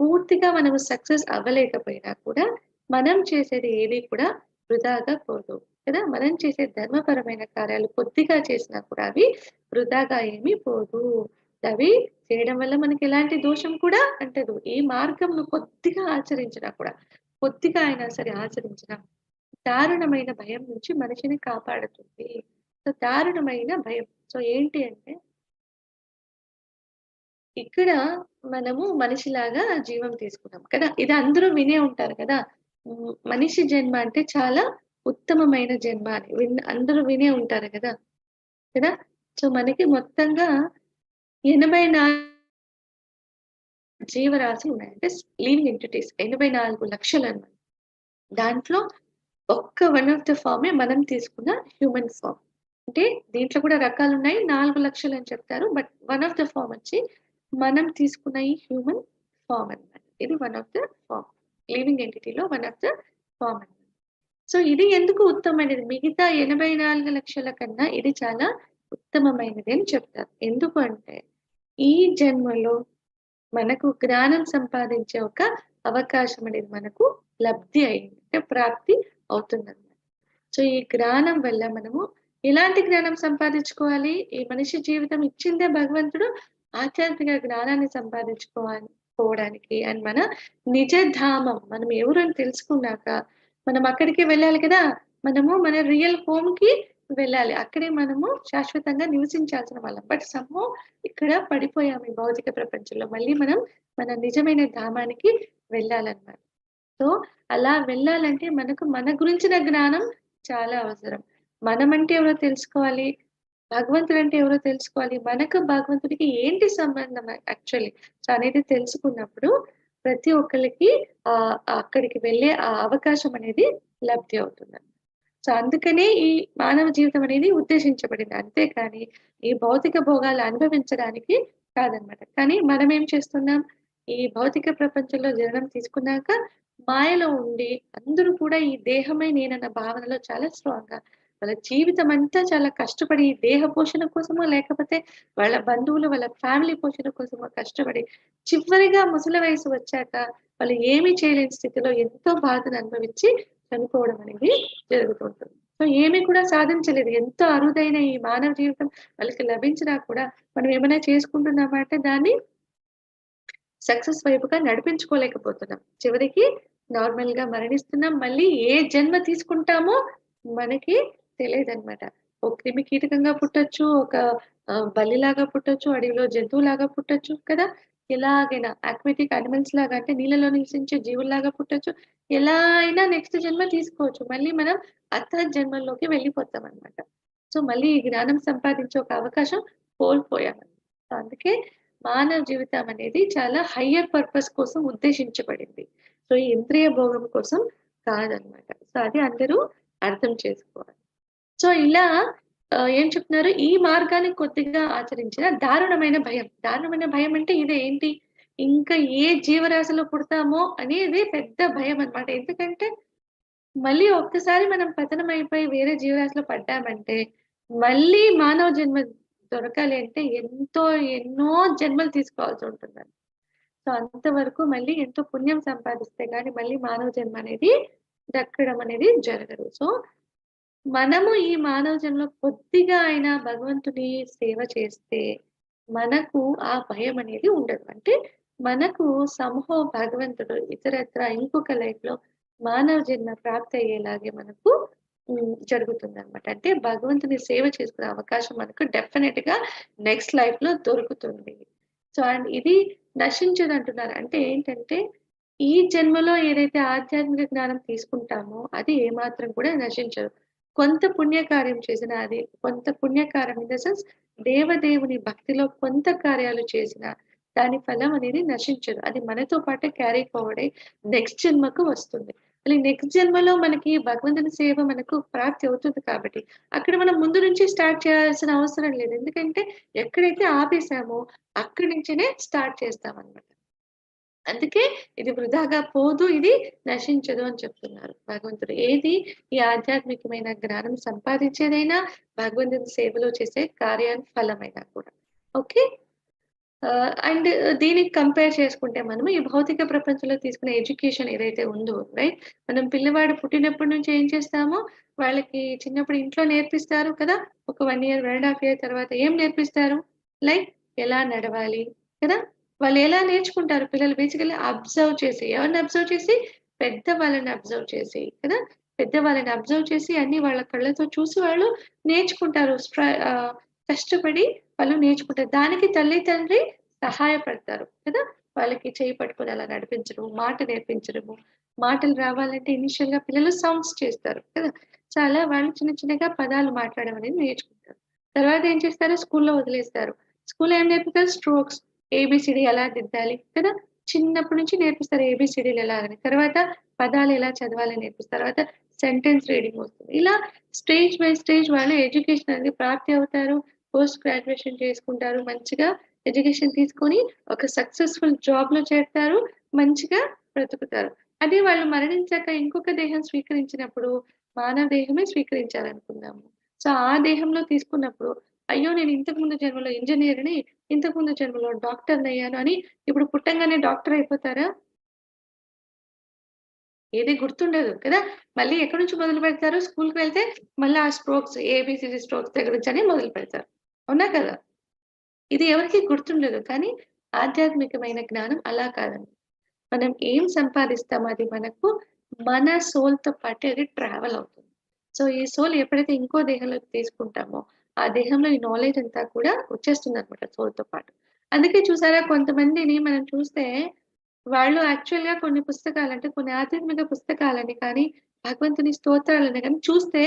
పూర్తిగా మనము సక్సెస్ అవ్వలేకపోయినా కూడా మనం చేసేది ఏది కూడా వృధాగా పోదు కదా! మనం చేసే ధర్మపరమైన కార్యాలు కొద్దిగా చేసినా కూడా అవి వృధాగా ఏమీ పోదు. అవి చేయడం వల్ల మనకి ఎలాంటి దోషం కూడా అంటదు. ఈ మార్గంను కొద్దిగా ఆచరించినా కూడా, కొద్దిగా అయినా సరే ఆచరించినా దారుణమైన భయం నుంచి మనిషిని కాపాడుతుంది. సో దారుణమైన భయం. సో ఏంటి అంటే ఇక్కడ మనము మనిషిలాగా జీవం తీసుకున్నాం కదా! ఇది అందరూ వినే ఉంటారు కదా! మనిషి జన్మ అంటే చాలా ఉత్తమమైన జన్మ అని అందరూ వినే ఉంటారు కదా! కదా! సో మనకి మొత్తంగా 84 జీవరాశులు ఉన్నాయి. అంటే లివింగ్ ఎంటిటీస్ 84 లక్షలన్నమాట. దాంట్లో ఒక్క వన్ ఆఫ్ ద ఫార్మే మనం తీసుకున్న హ్యూమన్ ఫార్మ్. అంటే దీంట్లో కూడా రకాలున్నాయి. 4,00,000 అని చెప్తారు. But one of the form వచ్చి మనం తీసుకున్న ఈ హ్యూమన్ ఫార్మ్ అన్నమాట. ఇది one of the form. Living ఎంటిటీలో వన్ ఆఫ్ ద ఫార్మ్ అన్నమాట. సో ఇది ఎందుకు ఉత్తమమైనది? మిగతా 84,00,000 కన్నా ఇది చాలా ఉత్తమమైనది అని చెప్తారు. ఎందుకు అంటే ఈ జన్మలో మనకు జ్ఞానం సంపాదించే ఒక అవకాశం అనేది మనకు లబ్ధి అయింది. అంటే ప్రాప్తి అవుతుందన్నమాట. సో ఈ జ్ఞానం వల్ల మనము ఎలాంటి జ్ఞానం సంపాదించుకోవాలి? ఈ మనిషి జీవితం ఇచ్చిందే భగవంతుడు ఆధ్యాత్మిక జ్ఞానాన్ని పోవడానికి అండ్ మన నిజ ధామం మనం ఎవరు అని తెలుసుకున్నాక మనం అక్కడికే వెళ్ళాలి కదా! మనము మన రియల్ హోమ్‌కి వెళ్ళాలి. అక్కడే మనము శాశ్వతంగా నివసించాల్సిన వాళ్ళం. బట్ సమ్‌హౌ ఇక్కడ పడిపోయాము ఈ భౌతిక ప్రపంచంలో. మళ్ళీ మనం మన నిజమైన ధామానికి వెళ్ళాలన్నమాట. సో, అలా వెళ్ళాలంటే మనకు మన గురించిన జ్ఞానం చాలా అవసరం. మనమంటే ఎవరో తెలుసుకోవాలి. భగవంతుడంటే ఎవరో తెలుసుకోవాలి. మనకు భగవంతుడికి ఏంటి సంబంధం యాక్చువల్లీ. సో, అనేది తెలుసుకున్నప్పుడు ప్రతి ఒక్కళ్ళకి అక్కడికి వెళ్ళే ఆ అవకాశం అనేది లబ్ధి అవుతుందండి. సో, అందుకనే ఈ మానవ జీవితం అనేది ఉద్దేశించబడింది. అంతేకాని ఈ భౌతిక భోగాలు అనుభవించడానికి కాదనమాట. కానీ మనమేం చేస్తున్నాం? ఈ భౌతిక ప్రపంచంలో జననం తీసుకున్నాక మాయలో ఉండి అందరూ కూడా ఈ దేహమే నేనన్న భావనలో చాలా స్ట్రాంగ్‌గా వాళ్ళ జీవితం అంతా చాలా కష్టపడి ఈ దేహ పోషణ కోసమో, లేకపోతే వాళ్ళ బంధువులు, వాళ్ళ ఫ్యామిలీ పోషణ కోసమో కష్టపడి చివరిగా ముసలి వయసు వచ్చాక వాళ్ళు ఏమీ చేయలేని స్థితిలో ఎంతో బాధను అనుభవించి చనిపోవడం అనేది జరుగుతుంటుంది. సో ఏమి కూడా సాధించలేదు. ఎంతో అరుదైన ఈ మానవ జీవితం వాళ్ళకి లభించినా కూడా మనం ఏమైనా చేసుకుంటున్నామా అంటే దాన్ని సక్సెస్ వైపుగా నడిపించుకోలేకపోతున్నాం. చివరికి నార్మల్‌గా మరణిస్తున్నాం. మళ్ళీ ఏ జన్మ తీసుకుంటామో మనకి తెలీదనమాట. ఒక క్రిమి కీటకంగా పుట్టొచ్చు, ఒక బల్లిలాగా పుట్టొచ్చు, అడవిలో జంతువులాగా పుట్టొచ్చు కదా! ఎలాగైనా అక్వాటిక్ యానిమల్స్ లాగా అంటే నీళ్ళలో నివసించే జీవుల్లాగా పుట్టొచ్చు. ఎలా అయినా నెక్స్ట్ జన్మ తీసుకోవచ్చు. మళ్ళీ మనం అర్ధ జన్మల్లోకి వెళ్ళిపోతామనమాట. సో, మళ్ళీ ఈ జ్ఞానం సంపాదించే ఒక అవకాశం కోల్పోయాం. సో, అందుకే మానవ జీవితం అనేది చాలా హయ్యర్ పర్పస్ కోసం ఉద్దేశించబడింది. సో, ఈ ఇంద్రియ భోగం కోసం కాదనమాట. సో, అది అందరూ అర్థం చేసుకోవాలి. సో, ఇలా ఏం చెప్తున్నారు? ఈ మార్గాన్ని కొద్దిగా ఆచరించిన దారుణమైన భయం. దారుణమైన భయం అంటే ఇదేంటి? ఇంకా ఏ జీవరాశిలో పుడతామో అనేది పెద్ద భయమనమాట. ఎందుకంటే మళ్ళీ ఒక్కసారి మనం పతనమైపోయి వేరే జీవరాశిలో పడ్డామంటే, మళ్ళీ మానవ జన్మ దొరకాలి అంటే ఎన్నో జన్మలు తీసుకోవాల్సుంటుందండి. సో, అంతవరకు మళ్ళీ ఎంతో పుణ్యం సంపాదిస్తే గాని మళ్ళీ మానవ జన్మ అనేది దక్కడం అనేది జరగదు. సో, మనము ఈ మానవ జన్మలో కొద్దిగా అయినా భగవంతుని సేవ చేస్తే, మనకు ఆ భయమనేది ఉండదు. అంటే మనకు సంహో భగవంతుడు ఇతరత్ర ఇంకొక లైఫ్‌లో మానవ జన్మ ప్రాప్తయ్యేలాగే మనకు జరుగుతుందనమాట. అంటే భగవంతుని సేవ చేసుకునే అవకాశం మనకు డెఫినెట్‌గా నెక్స్ట్ లైఫ్‌లో దొరుకుతుంది. సో, అండ్ ఇది నశించదంటున్నారు. అంటే ఏంటంటే, ఈ జన్మలో ఏదైతే ఆధ్యాత్మిక జ్ఞానం తీసుకుంటామో, అది ఏమాత్రం కూడా నశించదు. కొంత పుణ్యకార్యం చేసినా అది కొంత పుణ్యకార్యం ఇన్ ద సెన్స్ దేవదేవుని భక్తిలో కొంత కార్యాలు చేసినా, దాని ఫలం అనేది నశించదు. అది మనతో పాటే క్యారీ ఫార్వర్డ్ అయ్యి నెక్స్ట్ జన్మకు వస్తుంది. మళ్ళీ నెక్స్ట్ జన్మలో మనకి భగవంతుని సేవ మనకు ప్రాప్తి అవుతుంది కాబట్టి, అక్కడ మనం ముందు నుంచి స్టార్ట్ చేయాల్సిన అవసరం లేదు. ఎందుకంటే ఎక్కడైతే ఆపేసామో అక్కడి నుంచినే స్టార్ట్ చేస్తామనమాట. అందుకే ఇది వృధాగా పోదు, ఇది నశించదు అని చెప్తున్నారు భగవంతుడు. ఏది ఈ ఆధ్యాత్మికమైన జ్ఞానం సంపాదించేదైనా, భగవంతుని సేవలో చేసే కార్యాన్ని ఫలమైనా కూడా. ఓకే. అండ్ దీనికి కంపేర్ చేసుకుంటే మనము ఈ భౌతిక ప్రపంచంలో తీసుకునే ఎడ్యుకేషన్ ఏదైతే ఉందో రైట్? మనం పిల్లవాడు పుట్టినప్పటి నుంచి ఏం చేస్తామో, వాళ్ళకి చిన్నప్పుడు ఇంట్లో నేర్పిస్తారు కదా! ఒక 1 ఇయర్, 1 ½ ఇయర్ తర్వాత ఏం నేర్పిస్తారు? లైక్ ఎలా నడవాలి కదా! వాళ్ళు ఎలా నేర్చుకుంటారు పిల్లలు బేసికల్లీ అబ్జర్వ్ చేసి. ఎవరిని అబ్జర్వ్ చేసి? పెద్దవాళ్ళని అబ్జర్వ్ చేసి కదా! పెద్దవాళ్ళని అబ్జర్వ్ చేసి అన్నీ వాళ్ళ కళ్ళతో చూసి వాళ్ళు నేర్చుకుంటారు. కష్టపడి వాళ్ళు నేర్చుకుంటారు. దానికి తల్లి, తండ్రి సహాయపడతారు కదా! వాళ్ళకి చెయ్యి పట్టుకొని అలా నడిపించడం, మాట నేర్పించడము. మాటలు రావాలంటే ఇనీషియల్‌గా పిల్లలు సౌండ్స్ చేస్తారు కదా! సో, అలా వాళ్ళు చిన్న చిన్నగా పదాలు మాట్లాడడం అనేది నేర్చుకుంటారు. తర్వాత ఏం చేస్తారు? స్కూల్‌లో వదిలేస్తారు. స్కూల్‌లో ఏం నేర్పుతారు? స్ట్రోక్స్, ఏబీసీడీ ఎలా దిద్దాలి కదా! చిన్నప్పటి నుంచి నేర్పిస్తారు ఏబీసీడీలు ఎలాగని. తర్వాత పదాలు ఎలా చదవాలని నేర్పిస్తారు. తర్వాత సెంటెన్స్ రీడింగ్ వస్తుంది. ఇలా స్టేజ్ బై స్టేజ్ వాళ్ళు ఎడ్యుకేషన్ అనేది ప్రాప్తి అవుతారు. పోస్ట్ గ్రాడ్యుయేషన్ చేసుకుంటారు. మంచిగా ఎడ్యుకేషన్ తీసుకొని ఒక సక్సెస్‌ఫుల్ జాబ్‌లో చేరతారు. మంచిగా బ్రతుకుతారు. అదే వాళ్ళు మరణించాక ఇంకొక దేహం స్వీకరించినప్పుడు మానవ దేహమే స్వీకరించాలనుకుందాము. సో, ఆ దేహంలో తీసుకున్నప్పుడు అయ్యో! నేను ఇంతకుముందు జన్మలో ఇంజినీర్‌ని, ఇంతకుముందు జన్మలో డాక్టర్‌నయ్యాను అని ఇప్పుడు పుట్టంగానే డాక్టర్ అయిపోతారా? ఏది గుర్తుండదు కదా! మళ్ళీ ఎక్కడి నుంచి మొదలుపెడతారు? స్కూలుకి వెళ్తే మళ్ళా ఆ స్ట్రోక్స్, ఏబీసీడీ స్ట్రోక్స్ దగ్గర నుంచని మొదలుపెడతారు. అవునా కదా! ఇది ఎవరికీ గుర్తుండదు. కానీ ఆధ్యాత్మికమైన జ్ఞానం అలా కాదండి. మనం ఏం సంపాదిస్తామో అది మనకు మన సోల్‌తో పాటు అది ట్రావెల్ అవుతుంది. సో, ఈ సోల్ ఎప్పుడైతే ఇంకో దేహంలోకి తీసుకుంటామో, ఆ దేహంలో ఈ నాలెడ్జ్ అంతా కూడా వచ్చేస్తుందనమాట సోల్‌తో పాటు. అందుకే చూసారా కొంతమందిని మనం చూస్తే వాళ్ళు యాక్చువల్‌గా కొన్ని పుస్తకాలంటే కొన్ని ఆధ్యాత్మిక పుస్తకాలని కానీ, భగవంతుని స్తోత్రాలని గాని చూస్తే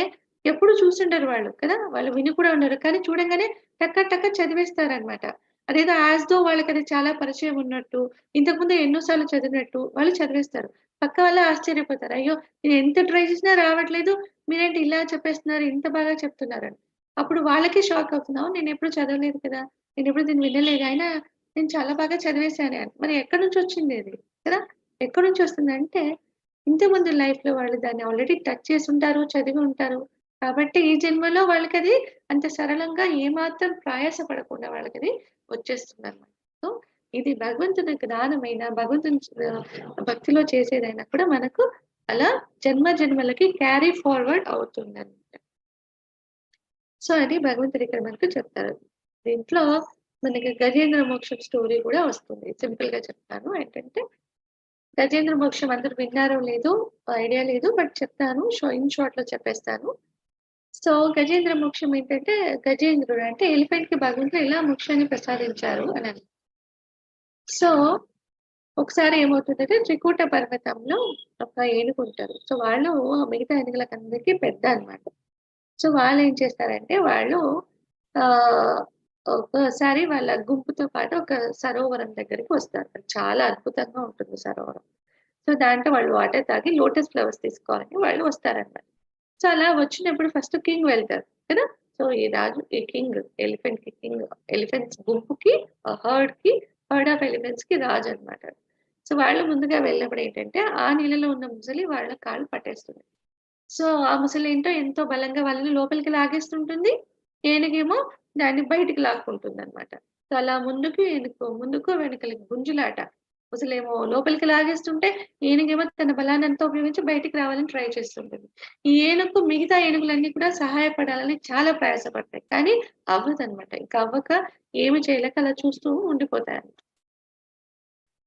ఎప్పుడు చూసుండరు వాళ్ళు కదా! వాళ్ళు విని కూడా ఉండరు. కానీ చూడంగానే టక టక చదివేస్తారనమాట. అదేదో యాస్ థో వాళ్ళకది చాలా పరిచయం ఉన్నట్టు, ఇంతకుముందు ఎన్నో సార్లు చదివినట్టు వాళ్ళు చదివేస్తారు. పక్క వాళ్ళు ఆశ్చర్యపోతారు. అయ్యో! నేను ఎంత ట్రై చేసినా రావట్లేదు. మీరేంటి ఇలా చెప్పేస్తున్నారు, ఇంత బాగా చెప్తున్నారని. అప్పుడు వాళ్ళకే షాక్ అవుతుంది. అవును నేనెప్పుడు చదవలేదు కదా! నేనెప్పుడు దీన్ని వినలేదు. అయినా నేను చాలా బాగా చదివేశానే అని. మరి ఎక్కడి నుంచొచ్చిందిది? కదా! ఎక్కడి నుంచొస్తుందంటే, ఇంతకుముందు లైఫ్‌లో వాళ్ళు దాన్ని ఆల్రెడీ టచ్ చేసుంటారు, చదివి ఉంటారు. కాబట్టి ఈ జన్మలో వాళ్ళకది అంత సరళంగా ఏమాత్రం ప్రయాస పడకుండా వాళ్ళకది వచ్చేస్తుందనమాట. సో, ఇది భగవంతుని జ్ఞానమైన, భక్తిలో చేసేదైనా కూడా మనకు అలా జన్మ జన్మలకి క్యారీ ఫార్వర్డ్ అవుతుందనమాట. సో, అది భగవంతుడు ఇక్కడ మనకు చెప్తారు. దీంట్లో మనకి గజేంద్ర మోక్షం స్టోరీ గూడా వస్తుంది. సింపుల్‌గా చెప్తాను. ఏంటంటే, గజేంద్ర మోక్షం అందరూ విన్నారో లేదో ఐడియా లేదు. బట్ చెప్తాను. ఇన్ షార్ట్‌లో చెప్పేస్తాను. సో, గజేంద్ర మోక్షం ఏంటంటే, గజేంద్రుడు అంటే ఎలిఫెంట్‌కి భగవంతుడు ఇలా మోక్షాన్ని ప్రసాదించారు అని. సో, ఒకసారి ఏమవుతుందంటే త్రికూట పర్వతంలో ఒక ఏనుగుంటారు. సో, వాళ్ళు మిగతా ఏనుగులకందరికీ పెద్ద అన్నమాట. సో, వాళ్ళేం చేస్తారంటే వాళ్ళు ఆహ్, ఒకసారి వాళ్ళ గుంపుతో పాటు ఒక సరోవరం దగ్గరికి వస్తారు. అది చాలా అద్భుతంగా ఉంటుంది సరోవరం. సో, దాంట్లో వాళ్ళు వాటర్ తాగి లోటస్ ఫ్లవర్స్ తీసుకోవాలని వాళ్ళు వస్తారన్నమాట. సో, అలా వచ్చినప్పుడు ఫస్ట్ కింగ్ వెళ్తారు కదా! సో ఈ రాజు ఈ కింగ్ కింగ్ ఎలిఫెంట్స్ గుంపుకి హర్డ్ ఆఫ్ ఎలిఫెంట్స్ కి రాజు అన్నమాట. సో వాళ్ళు ముందుగా వెళ్ళినప్పుడు ఏంటంటే ఆ నీళ్ళలో ఉన్న ముసలి వాళ్ళ కాళ్ళు పట్టేస్తుంది. సో ఆ ముసలేంటో ఎంతో బలంగా వాళ్ళని లోపలికి లాగేస్తుంటుంది. ఏనుగేమో దాన్ని బయటికి లాక్కుంటుందన్నమాట. సో అలా ముందుకు వెనకలకి గుంజులాట. ముసలేమో లోపలికి లాగేస్తుంటే, ఏనుగేమో తన బలాన్నంతా ఉపయోగించి బయటికి రావాలని ట్రై చేస్తుంటుంది. ఈ ఏనుగుకు మిగతా ఏనుగులన్నీ కూడా సహాయపడాలని చాలా ప్రయాసపడతాయి. కానీ అవ్వదన్నమాట. ఇంక అవ్వక ఏమి చేయలేక అలా చూస్తూ ఉండిపోతాయన్నమాట.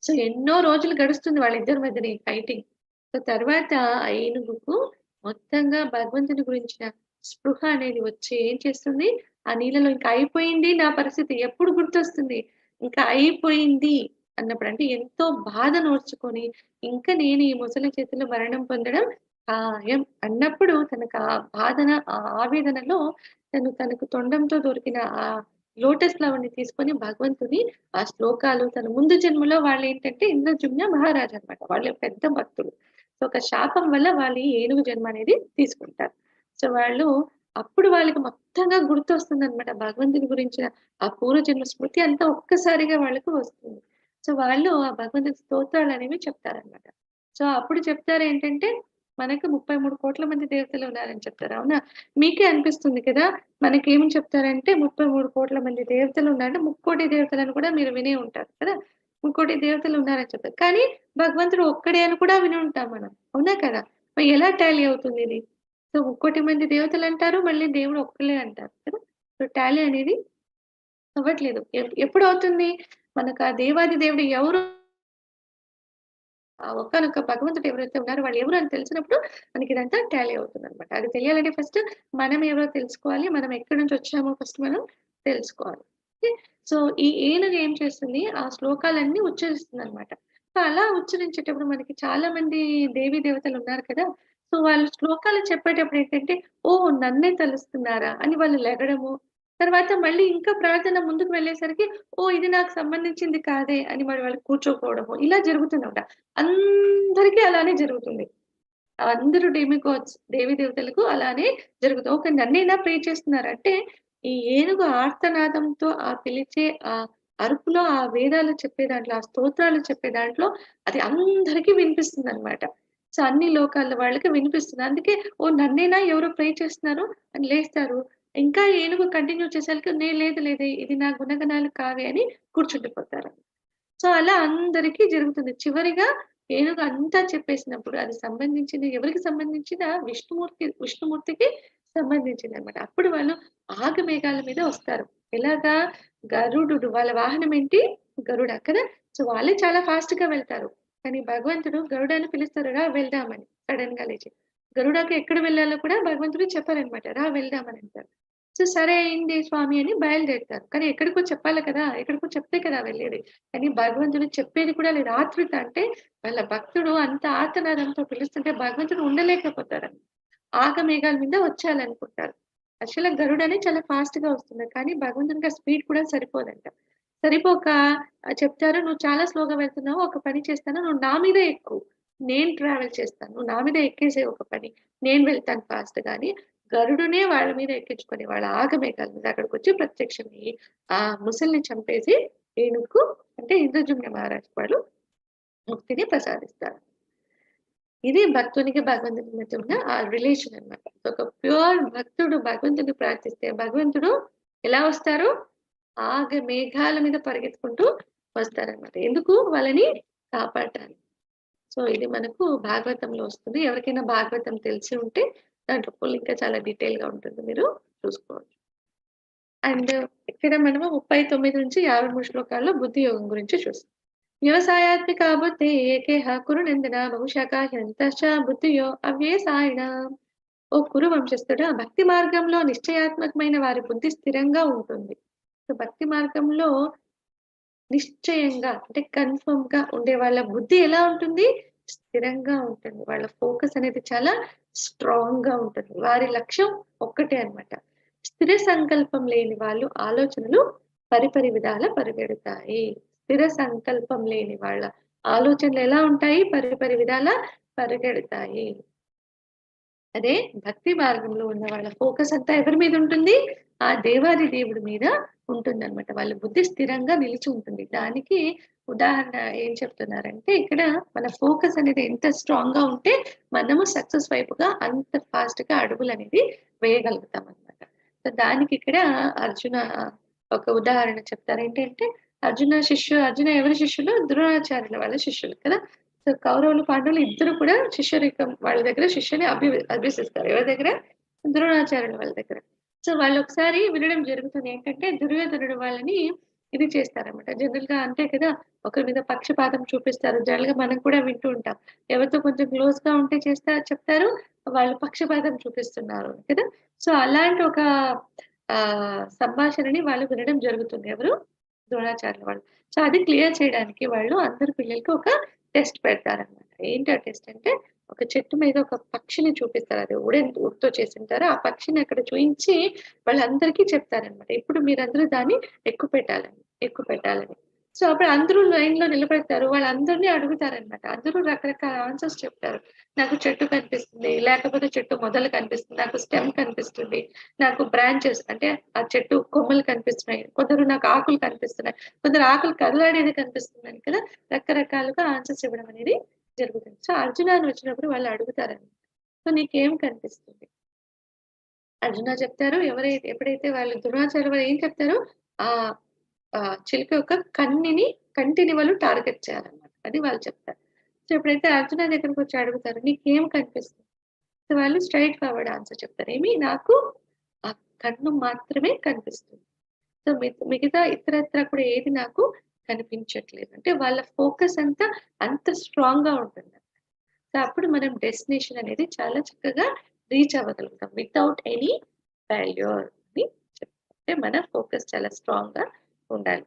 సో ఎన్నో రోజులు గడుస్తుంది వాళ్ళిద్దరి మధ్యన ఈ ఫైటింగ్. సో తర్వాత ఆ ఏనుగుకు మొత్తంగా భగవంతుని గురించిన స్పృహ అనేది వచ్చి ఏం చేస్తుంది, ఆ నీళ్ళలో ఇంక అయిపోయింది నా పరిస్థితి. ఎప్పుడు గుర్తొస్తుంది, ఇంకా అయిపోయింది అన్నప్పుడు అంటే ఎంతో బాధ నోర్చుకొని, ఇంక నేను ఈ ముసలి చేతిలో మరణం పొందడం ఖాయం అన్నప్పుడు తనకు ఆ బాధన, ఆ ఆవేదనలో తనకు తొండంతో దొరికిన ఆ లోటస్ ఫ్లవర్‌ని తీసుకొని భగవంతుని ఆ శ్లోకాలు తన ముందు జన్మలో వాళ్ళేంటంటే ఇంద్రజుమ్న మహారాజు అన్నమాట. వాళ్ళు పెద్ద భక్తులు. సో, ఒక శాపం వల్ల వాళ్ళు ఈ ఏనుగు జన్మ అనేది తీసుకుంటారు. సో, అప్పుడు వాళ్ళకి మొత్తంగా గుర్తొస్తుందన్నమాట. భగవంతుని గురించిన ఆ పూర్వజన్మ స్మృతి అంతా ఒక్కసారిగా వాళ్ళకి వస్తుంది. సో, వాళ్ళు ఆ భగవంతుని స్తోత్రాలనేవి చెప్తారన్నమాట. సో, అప్పుడు చెప్తారేంటంటే, మనకు 33,00,00,000 మంది దేవతలు ఉన్నారని చెప్తారు. అవునా? మీకే అనిపిస్తుంది కదా! మనకేమి చెప్తారంటే 33,00,00,000 మంది దేవతలున్నారంటే, ముక్కోటి దేవతలని కూడా మీరు వినే ఉంటారు కదా! ముక్కోటి దేవతలున్నారని చెప్తారు. కానీ భగవంతుడు ఒక్కడే అని కూడా వినుంటాం మనం. అవునా కదా! మరి ఎలా టాలీ అవుతుందిది? సో, ముక్కోటి మంది దేవతలంటారు. మళ్ళీ దేవుడు ఒక్కలే అంటారు కదా! సో, టాలీ అనేది అవ్వట్లేదు. ఎప్పుడవుతుంది? మనకు ఆ దేవాది దేవుడు ఎవరు ఒకానొక భగవంతుడు ఎవరైతే ఉన్నారో వాళ్ళు ఎవరు అని తెలిసినప్పుడు మనకిదంతా టాలీ అవుతుందనమాట. అది తెలియాలంటే ఫస్ట్ మనం ఎవరో తెలుసుకోవాలి. మనం ఎక్కడి నుంచి వచ్చామో ఫస్ట్ మనం తెలుసుకోవాలి. ఓకే. సో, ఈ ఏనుగు ఏం చేస్తుంది, ఆ శ్లోకాలన్నీ ఉచ్చరిస్తుందనమాట. సో, అలా ఉచ్చరించేటప్పుడు మనకి చాలా మంది దేవీ దేవతలున్నారు కదా! సో, వాళ్ళు శ్లోకాలు చెప్పేటప్పుడు ఏంటంటే, ఓహ్! నన్నే తలుస్తున్నారా అని వాళ్ళు లెగడము, తర్వాత మళ్ళీ ఇంకా ప్రార్థన ముందుకు వెళ్ళేసరికి, ఓహ్! ఇది నాకు సంబంధించింది కాదే అని మరి వాళ్ళు కూర్చోకపోవడము, ఇలా జరుగుతుందనమాట. అందరికీ అలానే జరుగుతుంది. అందరూ డెమిగాడ్స్ దేవీ దేవతలకు అలానే జరుగుతుంది. ఓకే. నన్నేనా ప్రే చేస్తున్నారంటే, ఈ ఏనుగు ఆర్తనాదంతో పిలిచే అరుపులో ఆ వేదాలు చెప్పే దాంట్లో, ఆ స్తోత్రాలు చెప్పే దాంట్లో అది అందరికీ వినిపిస్తుందనమాట. సో, అన్ని లోకాల వాళ్ళకి వినిపిస్తుంది. అందుకే ఓహ్! నన్నేనా ఎవరో ప్రే చేస్తున్నారు అని లేస్తారు. ఇంకా ఏనుగు కంటిన్యూ చేసేసరికి లేదు లేదే ఇది నా గుణగణాలు కావే అని కూర్చుండిపోతారు. సో, అలా అందరికీ జరుగుతుంది. చివరిగా ఏనుగు అంతా చెప్పేసినప్పుడు అది సంబంధించింది ఎవరికి సంబంధించిన విష్ణుమూర్తికి సంబంధించిందనమాట. అప్పుడు వాళ్ళు ఆగమేఘాల మీద వస్తారు. ఎలాగా గరుడుడు వాళ్ళ వాహనం ఏంటి? గరుడ కదా! సో, వాళ్ళే చాలా ఫాస్ట్‌గా వెళ్తారు. కానీ భగవంతుడు గరుడని పిలుస్తారు. రా వెళ్దామని సడెన్‌గా లేచి. గరుడకి ఎక్కడ వెళ్ళాలో కూడా భగవంతుడు చెప్పారనమాట. రా వెళ్దాం అని అంటారు. సో, సరే అయింది స్వామి అని బయలుదేరుతారు. కానీ ఎక్కడికో చెప్పాలి కదా! ఎక్కడికో చెప్తే కదా వెళ్ళేది. కానీ భగవంతుడు చెప్పేది కూడా లేదు. ఆతృత అంటే వాళ్ళ భక్తుడు అంత ఆర్తనాదంతో పిలుస్తుంటే భగవంతుడు ఉండలేకపోతారంట. ఆగమేఘాల మీద వచ్చేయాలనుకుంటారు. యాక్చువల్‌గా గరుడని చాలా ఫాస్ట్‌గా వస్తుంది. కానీ భగవంతునికి ఆ స్పీడ్ కూడా సరిపోదంట. సరిపోక చెప్తారు, "నువ్వు చాలా స్లోగా వెళ్తున్నావు. ఒక పని చేస్తాను. నువ్వు నా మీదే ఎక్కు. నేను ట్రావెల్ చేస్తాను. నువ్వు నా మీద ఎక్కేసేయి ఒక పని. నేను వెళ్తాను ఫాస్ట్‌గా" అని గరుడునే వాళ్ళ మీద ఎక్కించుకొని వాళ్ళ ఆగమేఘాల మీద అక్కడికొచ్చి ప్రత్యక్షమయ్యి ఆ ముసలిని చంపేసి ఏనుగుకు అంటే ఇంద్రజుమ్న మహారాజుకి వాళ్ళు ముక్తిని ప్రసాదిస్తారు. ఇది భక్తునికి భగవంతునికి మధ్య ఉన్న ఆ రిలేషన్ అన్నమాట. ఒక ప్యూర్ భక్తుడు భగవంతుడిని ప్రార్థిస్తే భగవంతుడు ఎలా వస్తారు? మేఘాల మీద పరిగెత్తుకుంటూ వస్తారన్నమాట. ఎందుకు? వాళ్ళని కాపాడటానికి. సో, ఇది మనకు భాగవతంలో వస్తుంది. ఎవరికైనా భాగవతం తెలిసి ఉంటే దాంట్లో ఫుల్ ఇంకా చాలా డీటెయిల్‌గా ఉంటుంది. మీరు చూసుకోవచ్చు. అండ్ ఇక్కడ మనము 39-53 శ్లోకాల్లో బుద్ధి యోగం గురించి చూస్తాం. వ్యవసాయాత్మికా బుద్ధి ఏకేహ కురునందన బహుశాఖ హ్యంతశ్చ బుద్ధియో అవ్యయసాయిణ. ఓ కురు వంశస్థుడా భక్తి మార్గంలో నిశ్చయాత్మకమైన వారి బుద్ధి స్థిరంగా ఉంటుంది. సో భక్తి మార్గంలో నిశ్చయంగా అంటే కన్ఫర్మ్‌గా ఉండే వాళ్ళ బుద్ధి ఎలా ఉంటుంది? స్థిరంగా ఉంటుంది. వాళ్ళ ఫోకస్ అనేది చాలా స్ట్రాంగ్‌గా ఉంటుంది. వారి లక్ష్యం ఒక్కటే అన్నమాట. స్థిర సంకల్పం లేని వాళ్ళు ఆలోచనలు పరిపరి విధాల పరిగెడతాయి. స్థిర సంకల్పం లేని వాళ్ళ ఆలోచనలు ఎలా ఉంటాయి? పరిపరి విధాల పరిగెడతాయి. అదే భక్తి మార్గంలో ఉన్న వాళ్ళ ఫోకస్ అంతా ఎవరి మీద ఉంటుంది? ఆ దేవాది దేవుడి మీద ఉంటుందన్నమాట. వాళ్ళ బుద్ధి స్థిరంగా నిలిచి ఉంటుంది. దానికి ఉదాహరణ ఏం చెప్తున్నారంటే ఇక్కడ మన ఫోకస్ అనేది ఎంత స్ట్రాంగ్‌గా ఉంటే మనము సక్సెస్ వైపుగా అంత ఫాస్ట్‌గా అడుగులనేది వేయగలుగుతామన్నమాట. సో, దానికి ఇక్కడ అర్జున ఒక ఉదాహరణ చెప్తారు. ఏంటంటే అర్జున ఎవరి శిష్యులు? ద్రోణాచార్యుల వాళ్ళ శిష్యులు కదా! సో, కౌరవులు, పాండవులు ఇద్దరు కూడా శిష్యరికం వాళ్ళ దగ్గర శిష్యుని అభ్యసిస్తారు. ఎవరి దగ్గర? ద్రోణాచార్యుల వాళ్ళ దగ్గర. సో, వాళ్ళొకసారి వినడం జరుగుతుంది. ఏంటంటే, దుర్యోధనుడు వాళ్ళని ఇది చేస్తారన్నమాట. జనరల్‌గా అంతే కదా! ఒకరి మీద పక్షపాతం చూపిస్తారు. జనరల్‌గా మనం కూడా వింటూ ఉంటాం. ఎవరితో కొంచెం క్లోజ్‌గా ఉంటే చెప్తారు. వాళ్ళు పక్షపాతం చూపిస్తున్నారు కదా! సో, అలాంటి ఒక సంభాషణని వాళ్ళు వినడం జరుగుతుంది. ఎవరు? ద్రోణాచార్యుల వాళ్ళు. సో, అది క్లియర్ చేయడానికి వాళ్ళు అందరు పిల్లలకి ఒక టెస్ట్ పెడతారనమాట. ఏంటి ఆ టెస్ట్ అంటే, ఒక చెట్టు మీద ఒక పక్షిని చూపిస్తారు. అది వుడ్‌తో చేసుంటారు. ఆ పక్షిని అక్కడ చూయించి వాళ్ళందరికీ చెప్తారనమాట. ఇప్పుడు మీరందరూ దాన్ని ఎక్కుపెట్టాలని. సో, అప్పుడు అందరూ లైన్‌లో నిలబడతారు. వాళ్ళందరిని అడుగుతారనమాట. అందరూ రకరకాల ఆన్సర్స్ చెప్తారు. నాకు చెట్టు కనిపిస్తుంది, లేకపోతే చెట్టు మొదలు కనిపిస్తుంది, నాకు స్టెమ్ కనిపిస్తుంది, నాకు బ్రాంచెస్ అంటే ఆ చెట్టు కొమ్మలు కనిపిస్తున్నాయి. కొందరు నాకు ఆకులు కనిపిస్తున్నాయి. కొందరు ఆకులు కదలాడేది కనిపిస్తుందని కదా! రకరకాలుగా ఆన్సర్స్ ఇవ్వడం అనేది జరుగుతుంది. సో, అర్జున అని వచ్చినప్పుడు వాళ్ళు అడుగుతారనమాట. సో, నీకేం కనిపిస్తుంది? అర్జున చెప్తారు. ఎప్పుడైతే వాళ్ళు ద్రోణాచార్యులు వారు ఏం చెప్తారు? ఆహ్, చిలుక యొక్క కంటిని వాళ్ళు టార్గెట్ చేయాలన్నమాట. అది వాళ్ళు చెప్తారు. సో, ఎప్పుడైతే అర్జున దగ్గరకొచ్చి అడుగుతారు. నీకేం కనిపిస్తుంది? సో, వాళ్ళు స్ట్రెయిట్ ఫార్వర్డ్ ఆన్సర్ చెప్తారు. నాకు ఆ కన్ను మాత్రమే కనిపిస్తుంది. సో, మిగతా ఇతరత్రా కూడా ఏది నాకు కనిపించట్లేదు. అంటే వాళ్ళ ఫోకస్ అంతా అంత స్ట్రాంగ్‌గా ఉంటుంది. సో, అప్పుడు మనం డెస్టినేషన్ అనేది చాలా చక్కగా రీచ్ అవ్వగలుగుతాం. వితౌట్ ఎనీ ఫెయిల్యూర్ అని చెప్తాం. అంటే మన ఫోకస్ చాలా స్ట్రాంగ్‌గా ఉండాలి.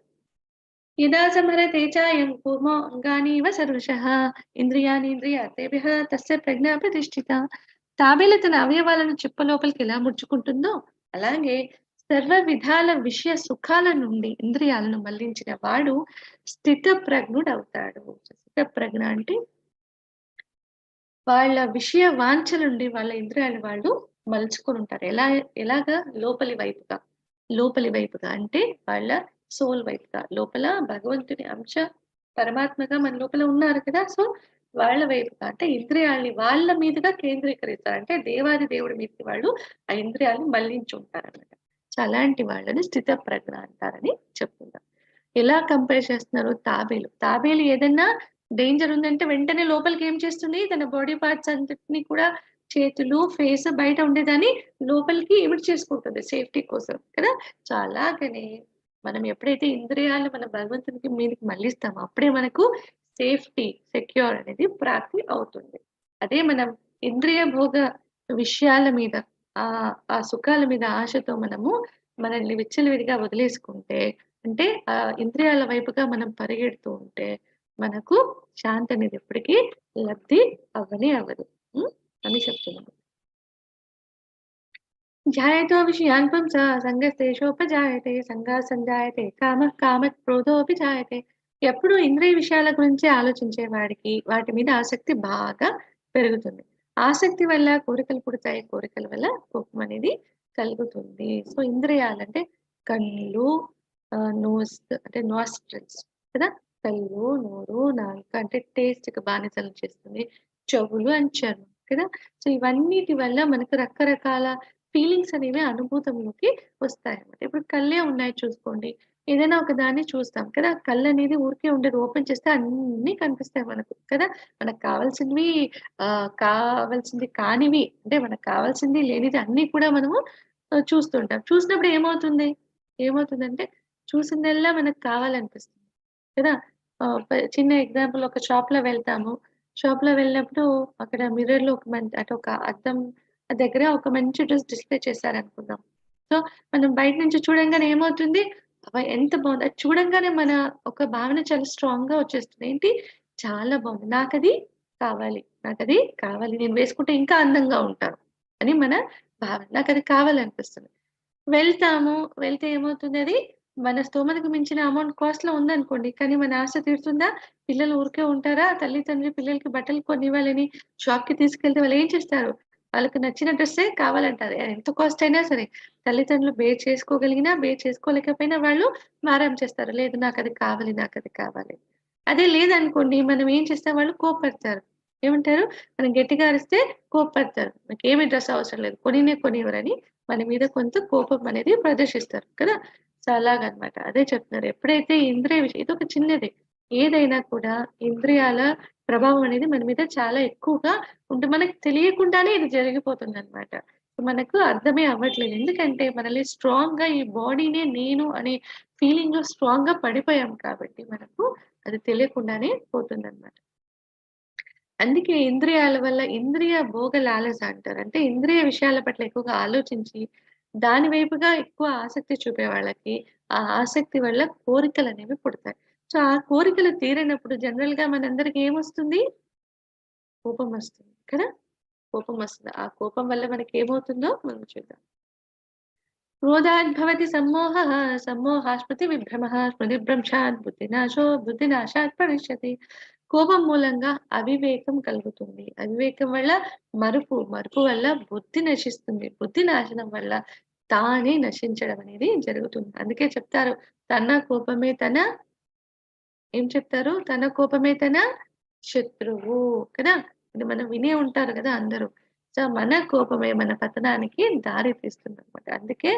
యదా సమరతే చాయం కూర్మో అంగానీవ సదృశః ఇంద్రియాణీంద్రియార్థేభ్యః తస్య ప్రజ్ఞా ప్రతిష్ఠిత. తాబేలు తన అవయవాలను చిప్ప లోపలికి ఎలా ముడుచుకుంటుందో, అలాగే సర్వ విధాల విషయ సుఖాల నుండి ఇంద్రియాలను మళ్లించిన వాడు స్థితప్రజ్ఞుడవుతాడు. స్థితప్రజ్ఞ అంటే వాళ్ళ విషయ వాంఛ నుండి వాళ్ళ ఇంద్రియాలు వాళ్ళు మలుచుకొనుంటారు. ఎలాగా? లోపలి వైపుగా అంటే వాళ్ళ సోల్ వైపుగా. లోపల భగవంతుని అంశ పరమాత్మగా మన లోపల ఉన్నారు కదా! సో, వాళ్ళ వైపుగా అంటే ఇంద్రియాల్ని వాళ్ళ మీదుగా కేంద్రీకరిస్తారు. అంటే దేవాది దేవుడి మీదకి వాళ్ళు ఆ ఇంద్రియాలను మళ్లించుంటారనమాట. సో, అలాంటి వాళ్ళని స్థితప్రజ్ఞ అంటారని చెప్తున్నారు. ఎలా కంపేర్ చేస్తున్నారు? తాబేలు ఏదన్నా డేంజర్ ఉందంటే వెంటనే లోపలికి ఏం చేస్తుంది? తన బాడీ పార్ట్స్ అంతటిని కూడా చేతులు, ఫేస్ బయట ఉండేదాన్ని లోపలికి చేసుకుంటుంది సేఫ్టీ కోసం కదా! సో, అలాగనే మనం ఎప్పుడైతే ఇంద్రియాలను మన భగవంతునికి మీదకి మళ్లిస్తామో అప్పుడే మనకు సేఫ్టీ, సెక్యూర్ అనేది ప్రాప్తి అవుతుంది. అదే మనం ఇంద్రియ భోగ విషయాల మీద ఆ సుఖాల మీద ఆశతో మనము మనల్ని విచ్చలవిడిగా వదిలేసుకుంటే అంటే ఇంద్రియాల వైపుగా మనం పరిగెడుతూ ఉంటే మనకు శాంతి అనేది ఎప్పటికీ లబ్ధి అవ్వదు. హ్మ్. అని చెప్తున్నాను. ధ్యాయతో విషయాన్ పుంసః సంగస్తేషోపజాయతే సంగాత్ సంజాయతే కామః కామత్ క్రోధోऽపి జాయతే. ఎప్పుడు ఇంద్రియ విషయాల గురించే ఆలోచించే వాడికి వాటి మీద ఆసక్తి బాగా పెరుగుతుంది. ఆసక్తి వల్ల కోరికలు పుడతాయి. కోరికల వల్ల కోపం అనేది కలుగుతుంది. సో, ఇంద్రియాలంటే కళ్ళు, నోస్ అంటే నాస్ట్రిల్స్ కదా! కళ్ళు, నోరు, నాలుక అంటే టేస్ట్‌కి బానిసలు చేస్తుంది. చెవులు అండ్ చర్మం కదా! సో, ఇవన్నిటి వల్ల మనకు రకరకాల ఫీలింగ్స్ అనేవి అనుభూతంలోకి వస్తాయన్నమాట. ఇప్పుడు కళ్ళే ఉన్నాయి చూసుకోండి. ఏదైనా ఒక దాన్ని చూస్తాం కదా! కళ్ళనేది ఊరికే ఉండదు. ఓపెన్ చేస్తే అన్నీ కనిపిస్తాయి మనకు కదా! మనకు కావాల్సినవి కావాల్సింది కానివి అంటే మనకు కావాల్సింది, లేనిది అన్నీ కూడా మనము చూస్తుంటాం. చూసినప్పుడు ఏమవుతుందంటే చూసిందల్లా మనకు కావాలనిపిస్తుంది కదా! చిన్న ఎగ్జాంపుల్ ఒక షాప్‌లో వెళ్తాము. షాప్‌లో వెళ్ళినప్పుడు అక్కడ మిర్రర్‌లో అంటే ఒక అద్దం దగ్గర ఒక మంచి డ్రెస్ డిస్‌ప్లే చేశారనుకుందాం. సో, మనం బయట నుంచి చూడంగానే ఏమవుతుంది? అబ్బా! ఎంత బావుంది. అది చూడంగానే మన ఒక భావన చాలా స్ట్రాంగ్‌గా వచ్చేస్తుంది. ఏంటి? చాలా బావుంది. నాకది కావాలి. నేను వేసుకుంటే ఇంకా అందంగా ఉంటాను అని మన భావన. నాకది కావాలనిపిస్తుంది. వెళ్తాము. వెళ్తే ఏమవుతుందది? మన స్తోమతకు మించిన అమౌంట్ కాస్ట్‌లో ఉందనుకోండి. కానీ మన ఆశ తీరుతుందా? పిల్లలు ఊరికే ఉంటారా? తల్లి, తండ్రి పిల్లలకి బట్టలు కొనివ్వాలని షాప్‌కి తీసుకెళ్తే వాళ్ళేం చేస్తారు? వాళ్ళకి నచ్చిన డ్రెస్సే కావాలంటారు. ఎంత కాస్ట్ అయినా సరే. తల్లిదండ్రులు బేర్ చేసుకోగలిగినా, బేర్ చేసుకోలేకపోయినా వాళ్ళు మారం చేస్తారు. లేదు నాకది కావాలి, నాకది కావాలి. అదే లేదనుకోండి మనం ఏం చేస్తాం వాళ్ళు కోప్పడతారు. ఏమంటారు? మనం గట్టిగా అరిస్తే కోప్పడతారు. నాకేమి డ్రెస్ అవసరం లేదు. కొనివ్వరని మన మీద కొంత కోపం అనేది ప్రదర్శిస్తారు కదా! సో, అలాగనమాట. అదే చెప్తున్నారు. ఎప్పుడైతే ఇంద్రియ విషయం ఇదొక చిన్నదే. ఏదైనా కూడా ఇంద్రియాల ప్రభావం అనేది మన మీద చాలా ఎక్కువగా ఉంటే మనకు తెలియకుండానే ఇది జరిగిపోతుందనమాట. మనకు అర్థమే అవ్వట్లేదు. ఎందుకంటే మనల్ని స్ట్రాంగ్‌గా ఈ బాడీనే నేను అనే ఫీలింగ్‌లో స్ట్రాంగ్‌గా పడిపోయాం కాబట్టి మనకు అది తెలియకుండానే పోతుందనమాట. అందుకే ఇంద్రియాల వల్ల ఇంద్రియ భోగ లాలస అంటారు. అంటే ఇంద్రియ విషయాల పట్ల ఎక్కువగా ఆలోచించి, దాని వైపుగా ఎక్కువ ఆసక్తి చూపే వాళ్ళకి, ఆ ఆసక్తి వల్ల కోరికలనేవి పుడతాయి. సో, ఆ కోరికలు తీరనప్పుడు జనరల్‌గా మనందరికి ఏమొస్తుంది? కోపమొస్తుంది. కదా! కోపమొస్తుంది. ఆ కోపం వల్ల మనకేమవుతుందో మనం చూద్దాం. క్రోధాద్భవతి సమ్మోహః, సమ్మోహాత్ స్మృతివిభ్రమः, స్మృతిభ్రంశాత్ బుద్ధినాశో, బుద్ధినాశాత్ ప్రణశ్యతి. కోపం మూలంగా అవివేకం కలుగుతుంది. అవివేకం వల్ల మరుపు, మరుపు వల్ల బుద్ధి నశిస్తుంది. బుద్ధి నాశనం వల్ల తానే నశించడం అనేది జరుగుతుంది. అందుకే చెప్తారు, తన కోపమే తన ఏం చెప్తారు? తన కోపమే తన శత్రువు కదా! ఇది మనం వినే ఉంటారు గదా అందరూ. సో, మన కోపమే మన పతనానికి దారి తీస్తుందనమాట. అందుకే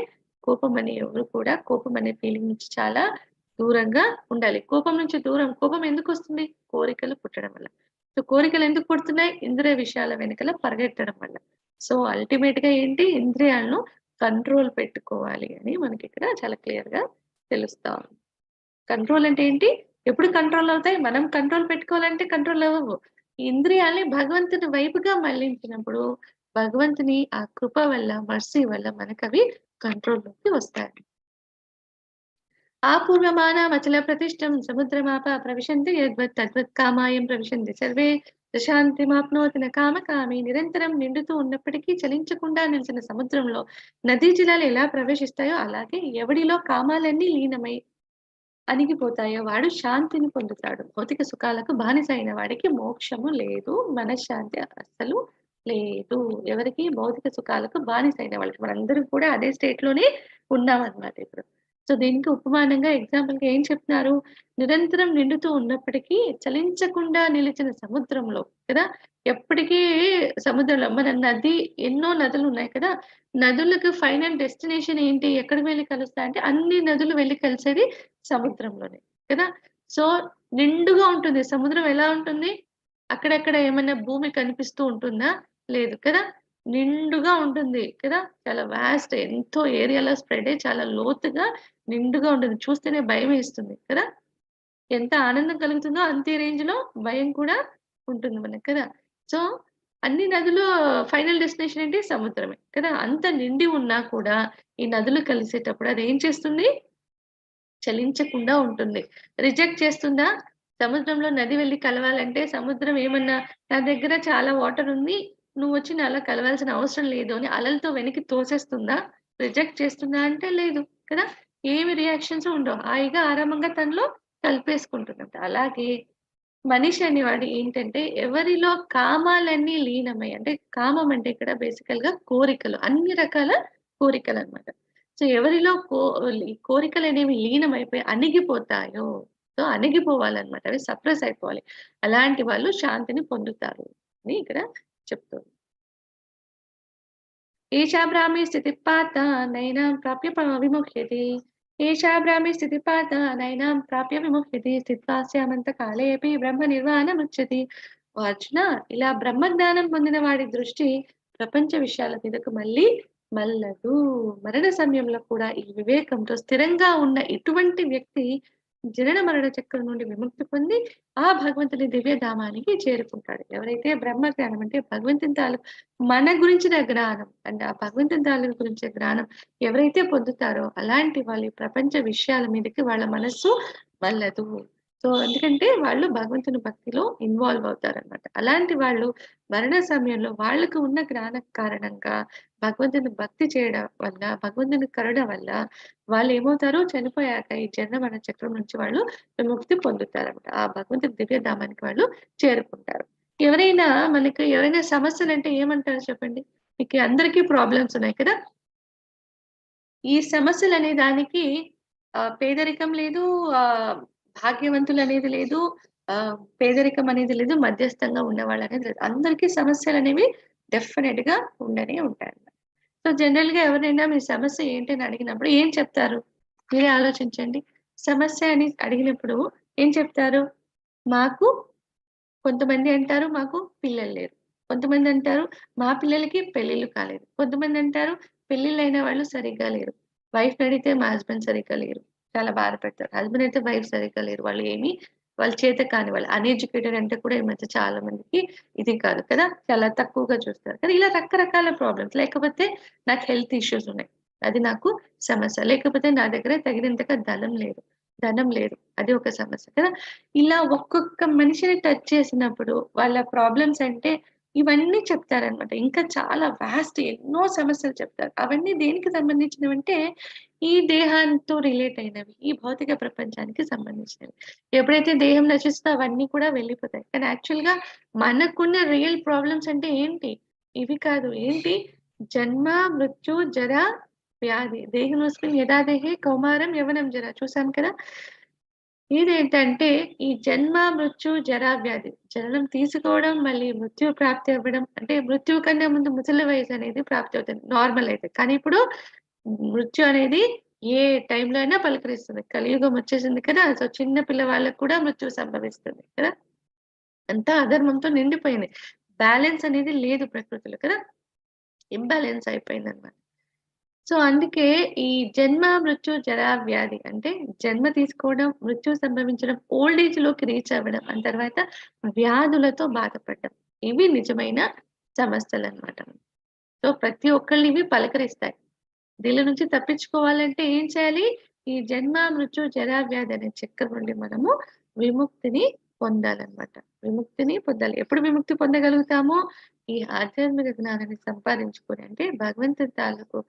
కోపం అని ఎవరు కూడా కోపం అనే ఫీలింగ్ నుంచి చాలా దూరంగా ఉండాలి. కోపం నుంచి దూరం కోపం ఎందుకొస్తుంది? కోరికలు పుట్టడం వల్ల. సో, కోరికలు ఎందుకు పుడుతున్నాయి? ఇంద్రియ విషయాల వెనకాల పరిగెత్తడం వల్ల. సో, అల్టిమేట్‌గా ఏంటి? ఇంద్రియాలను కంట్రోల్ పెట్టుకోవాలి అని మనకిక్కడ చాలా క్లియర్‌గా తెలుస్తా ఉంది. కంట్రోల్ అంటే ఏంటి? ఎప్పుడు కంట్రోల్ అవుతాయి? మనం కంట్రోల్ పెట్టుకోవాలంటే కంట్రోల్ అవ్వవు. ఈ ఇంద్రియాల్ని భగవంతుని వైపుగా మళ్లించినప్పుడు, భగవంతుని ఆ కృప వల్ల, మర్సీ వల్ల మనకవి కంట్రోల్‌లోకి వస్తాయి. ఆపూర్వమానామచల ప్రతిష్టం సముద్రమాప ప్రవిశంతి యద్వత్ తద్వత్ కామాయం ప్రవిశంతి సర్వే శాంతిమాప్నోతి న కామకామి. నిరంతరం నిండుతూ ఉన్నప్పటికీ చలించకుండా నిలిచిన సముద్రంలో నదీ జలాలు ఎలా ప్రవేశిస్తాయో అలాగే ఎవడిలో కామాలన్నీ లీనమై అణిగిపోతాయో వాడు శాంతిని పొందుతాడు. భౌతిక సుఖాలకు బానిస అయిన వాడికి మోక్షము లేదు. మనశ్శాంతి అస్సలు లేదు. ఎవరికి? భౌతిక సుఖాలకు బానిసైన వాళ్ళకి. మనందరం కూడా అదే స్టేట్‌లోనే ఉన్నామనమాట ఇప్పుడు. సో, దీనికి ఉపమానంగా ఎగ్జాంపుల్‌గా ఏం చెప్తున్నారు? నిరంతరం నిండుతూ ఉన్నప్పటికీ చలించకుండా నిలిచిన సముద్రంలో కదా! ఎప్పటికీ సముద్రంలో మన నది ఎన్నో నదులున్నాయి కదా! నదులకు ఫైనల్ డెస్టినేషన్ ఏంటి? ఎక్కడికి వెళ్లి కలుస్తాయంటే అన్ని నదులు వెళ్లి కలిసేది సముద్రంలోనే. కదా! సో, నిండుగా ఉంటుంది. సముద్రం ఎలా ఉంటుంది? అక్కడక్కడ ఏమన్నా భూమి కనిపిస్తూ ఉంటుందా? లేదు కదా! నిండుగా ఉంటుంది కదా! చాలా వాస్ట్ ఎంతో ఏరియాలో స్ప్రెడ్ అయ్యి చాలా లోతుగా నిండుగా ఉంటుంది. చూస్తేనే భయమేస్తుంది కదా! ఎంత ఆనందం కలుగుతుందో అంతే రేంజ్‌లో భయం కూడా ఉంటుంది మనకు కదా! సో, అన్ని నదులు ఫైనల్ డెస్టినేషన్ ఏంటి? సముద్రమే కదా! అంత నిండి ఉన్నా కూడా ఈ నదులు కలిసేటప్పుడు అదేం చేస్తుంది? చలించకుండా ఉంటుంది. రిజెక్ట్ చేస్తుందా? సముద్రంలో నది వెళ్లి కలవాలంటే సముద్రం ఏమన్నా నా దగ్గర చాలా వాటర్ ఉంది. నువ్వొచ్చి నాలో కలవాల్సిన అవసరం లేదు అని అలలతో వెనక్కి తోసేస్తుందా? రిజెక్ట్ చేస్తుందా అంటే లేదు కదా! ఏమి రియాక్షన్స్ ఉండవు. హాయిగా ఆరామంగా తనలో కలిపేసుకుంటుందంట. అలాగే మనిషి అనేవాడు ఏంటంటే ఎవరిలో కామాలన్నీ లీనమై అంటే కామం అంటే ఇక్కడ బేసికల్‌గా కోరికలు. అన్ని రకాల కోరికలనమాట. సో, ఎవరిలో ఈ కోరికలనేవి లీనమైపోయి అణిగిపోతాయో, సో, అణిగిపోవాలనమాట. అవి సప్రెస్ అయిపోవాలి. అలాంటి వాళ్ళు శాంతిని పొందుతారు అని ఇక్కడ చెప్తుంది. ఏషా బ్రాహ్మీ స్థితిః పార్థ నైనాం ప్రాప్య విముహ్యతే. ఏషా బ్రాహ్మీ స్థితిః పార్థ నైనాం ప్రాప్య విముహ్యతే. స్థిత్వా స్యామంతకాలేऽపి బ్రహ్మ నిర్వాణముచ్యతే. ఓ అర్జున ఇలా బ్రహ్మజ్ఞానం పొందిన వాడి దృష్టి ప్రపంచ విషయాల మీదకు మళ్ళీ మళ్ళదు. మరణ సమయంలో కూడా ఈ వివేకంతో స్థిరంగా ఉన్న ఇటువంటి వ్యక్తి జనన మరణ చక్రం నుండి విముక్తి పొంది ఆ భగవంతుని దివ్యధామానికి చేరుకుంటాడు. ఎవరైతే బ్రహ్మ జ్ఞానం అంటే భగవంతుని తాలూకు మన గురించిన జ్ఞానం అంటే ఆ భగవంతుని తాలూకు గురించిన జ్ఞానం ఎవరైతే పొందుతారో అలాంటి వాళ్ళు ఈ ప్రపంచ విషయాల మీదకి వాళ్ళ మనస్సు మళ్ళదు. సో, ఎందుకంటే వాళ్ళు భగవంతుని భక్తిలో ఇన్వాల్వ్ అవుతారనమాట. అలాంటి వాళ్ళు మరణ సమయంలో వాళ్ళకి ఉన్న జ్ఞానం కారణంగా భగవంతుని భక్తి చేయడం వల్ల, భగవంతుని కరుణ వల్ల వాళ్ళేమవుతారు చనిపోయాక ఈ జన్మ మరణ చక్రం నుంచి వాళ్ళు విముక్తి పొందుతారనమాట. ఆ భగవంతుని దివ్యధామానికి వాళ్ళు చేరుకుంటారు. ఎవరైనా మనకి ఎవరైనా సమస్యలంటే ఏమంటారు చెప్పండి? మీకు అందరికీ ప్రాబ్లమ్స్ ఉన్నాయి కదా! ఈ సమస్యలనే దానికి పేదరికం లేదు, భాగ్యవంతులనేది లేదు, పేదరికం అనేది లేదు, మధ్యస్థంగా ఉన్నవాళ్ళనేది లేదు. అందరికీ సమస్యలనేవి డెఫినెట్‌గా ఉండనే ఉంటాయన్నమాట. సో, జనరల్‌గా ఎవరైనా మీ సమస్య ఏంటని అడిగినప్పుడు ఏం చెప్తారు? మీరే ఆలోచించండి. సమస్య అని అడిగినప్పుడు ఏం చెప్తారు? మాకు కొంతమంది అంటారు మాకు పిల్లలు లేరు. కొంతమంది అంటారు మా పిల్లలకి పెళ్ళిళ్ళు కాలేదు. కొంతమంది అంటారు పెళ్ళిళ్ళైన వాళ్ళు సరిగ్గా లేరు. వైఫ్‌ని అడిగితే మా హస్బెండ్ సరిగ్గా లేరు. చాలా బాధపడతారు. హస్బెండ్ అయితే వైఫ్ సరిగ్గా లేరు. వాళ్ళ చేత కాని వాళ్ళు. అన్‌ఎడ్యుకేటెడ్ అంటే కూడా ఈ మధ్య చాలా మందికి ఇది కాదు కదా! చాలా తక్కువగా చూస్తారు కదా! ఇలా రకరకాల ప్రాబ్లమ్స్. లేకపోతే నాకు హెల్త్ ఇష్యూస్ ఉన్నాయి. అది నాకు సమస్య. లేకపోతే నా దగ్గర తగినంతగా ధనం లేదు. అది ఒక సమస్య కదా! ఇలా ఒక్కొక్క మనిషిని టచ్ చేసినప్పుడు వాళ్ళ ప్రాబ్లమ్స్ అంటే ఇవన్నీ చెప్తారనమాట. ఇంకా చాలా వాస్ట్ ఎన్నో సమస్యలు చెప్తారు. అవన్నీ దేనికి సంబంధించినవంటే ఈ దేహంతో రిలేట్ అయినవి. ఈ భౌతిక ప్రపంచానికి సంబంధించినవి. ఎప్పుడైతే దేహం నశిస్తుందో అవన్నీ కూడా వెళ్ళిపోతాయి. కానీ యాక్చువల్‌గా మనకున్న రియల్ ప్రాబ్లమ్స్ అంటే ఏంటి? ఇవి కాదు. ఏంటి? జన్మ, మృత్యు, జర, వ్యాధి. దేహినోస్మిన్ యదా దేహే కౌమారం, యవ్వనం, జర చూసాం కదా! ఇదేంటంటే ఈ జన్మ, మృత్యు, జరా, వ్యాధి. జననం తీసుకోవడం, మళ్ళీ మృత్యు ప్రాప్తి అవ్వడం. అంటే మృత్యువు కన్నా ముందు ముసలి వయసు అనేది ప్రాప్తి అవుతుంది. నార్మల్ అయితే. కానీ ఇప్పుడు మృత్యు అనేది ఏ టైంలో అయినా పలకరిస్తుంది. కలియుగం వచ్చేసింది కదా! సో, చిన్న పిల్లవాళ్ళకి కూడా మృత్యువు సంభవిస్తుంది కదా! అంతా అధర్మంతో నిండిపోయింది. బ్యాలెన్స్ అనేది లేదు ప్రకృతిలో కదా! ఇంబాలెన్స్ అయిపోయిందన్నమాట. సో, అందుకే ఈ జన్మ, మృత్యు, జరా, వ్యాధి అంటే జన్మ తీసుకోవడం, మృత్యు సంభవించడం, ఓల్డ్ ఏజ్‌లోకి రీచ్ అవ్వడం, ఆ తర్వాత వ్యాధులతో బాధపడడం. ఇవి నిజమైన సమస్యలనమాట. సో, ప్రతి ఒక్కళ్ళు ఇవి పలకరిస్తాయి. దీని నుంచి తప్పించుకోవాలంటే ఏం చేయాలి? ఈ జన్మ, మృత్యు, జరా, వ్యాధి అనే చక్రం నుండి మనము విముక్తిని పొందాలన్నమాట. విముక్తిని పొందాలి. ఎప్పుడు విముక్తి పొందగలుగుతామో, ఈ ఆధ్యాత్మిక జ్ఞానాన్ని సంపాదించుకొని అంటే భగవంతుడి తాలూకు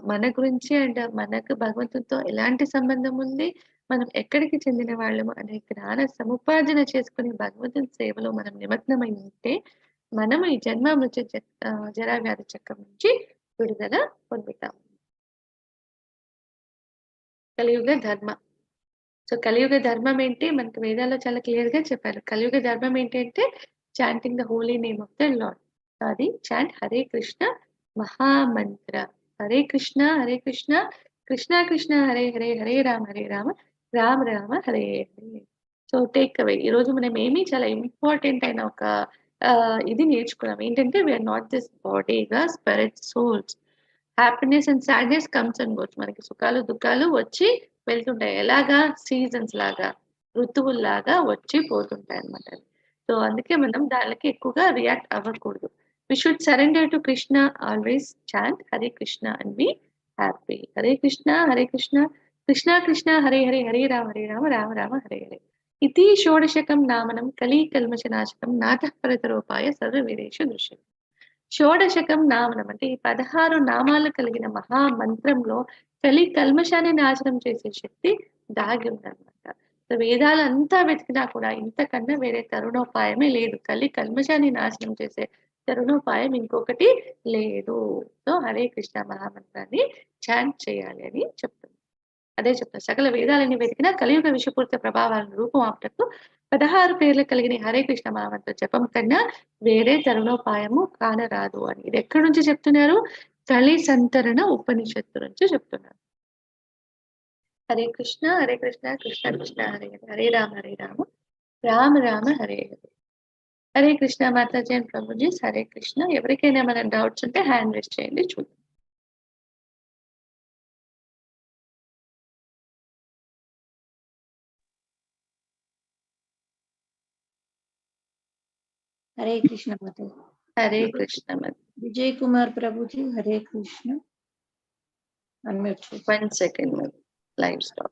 మన గురించి అండ్ మనకు భగవంతుడితో ఎలాంటి సంబంధం ఉంది, మనం ఎక్కడికి చెందిన వాళ్ళము అనే జ్ఞాన సముపార్జన చేసుకొని భగవంతుని సేవలో మనం నిమగ్నమై ఉంటే, మనము ఈ జన్మ, మృత్యు, జరా, వ్యాధి చక్రం నుంచి విడుదల పొందుతాం. కలియుగ ధర్మ. సో, కలియుగ ధర్మం ఏంటి? మనకు వేదాల్లో చాలా క్లియర్‌గా చెప్పారు. కలియుగ ధర్మం ఏంటంటే chanting the holy name of the lord. అది చాంట్ హరే కృష్ణ మహామంత్ర. Hare Krishna, Krishna Krishna Hare Hare, Hare Rama, Rama Rama Hare Hare. So, take away. ఈరోజు మనం చాలా ఇంపార్టెంట్ అయిన ఒక ఇది నేర్చుకున్నాం. ఏంటంటే వి ఆర్ నాట్ దిస్ బాడీగా spirit souls. Happiness and sadness comes and goes. మనకి సుఖాలు, దుఃఖాలు వచ్చి వెళ్తుంటాయి. ఎలాగా? సీజన్స్ లాగా, ఋతువుల్లాగా వచ్చి పోతుంటాయన్నమాట. సో, అందుకే మనం దానికి ఎక్కువగా రియాక్ట్ అవ్వకూడదు. We should surrender to Krishna, always chant Hare Krishna and be happy. Hare Krishna, Krishna Krishna Hare Hare, Hare Rama, Rama Rama Hare Hare. ఇతి షోడశకం నామనం కలీ కల్మషనాశకం నాతః పరతరోపాయ సర్వవేదేషు దృశ్యతే. షోడశకం నామనం అంటే ఈ 16 నామాలు కలిగిన మహా మంత్రంలో కల్మషాన్ని నాశనం చేసే శక్తి దాగి ఉందన్నమాట. సో, వేదాలంతా వెతికినా కూడా ఇంతకన్నా వేరే తరుణోపాయమే లేదు. కల్మషాన్ని నాశనం చేసే తరుణోపాయం ఇంకొకటి లేదు. సో, హరే కృష్ణ మహామంత్రాన్ని చాంట్ చేయాలి అని చెప్తుంది. అదే చెప్తాను. సకల వేదాలన్నీ వెతికినా కలియుగ విషపూరిత ప్రభావాలను రూపుమాపుటకు 16 పేర్లు కలిగిన ఈ హరే కృష్ణ మహామంత్ర జపం కన్నా వేరే తరుణోపాయము కానరాదు అని. ఇది ఎక్కడి నుంచి చెప్తున్నారు? కలి సంతరణ ఉపనిషత్తు నుంచి చెప్తున్నారు. హరే కృష్ణ, కృష్ణ కృష్ణ హరే హరే, హరే రామ, రామ రామ హరే హరే. హరే కృష్ణ మాతాజీ అండ్ ప్రభుజీ, హరే కృష్ణ. ఎవరికైనా ఏమైనా డౌట్స్ ఉంటే హ్యాండ్ రైజ్ చేయండి చూద్దాం. हरे कृष्ण माता। హరే కృష్ణ. विजय कुमार प्रभु जी, हरे Krishna. Unmute. 1 second. Live stop.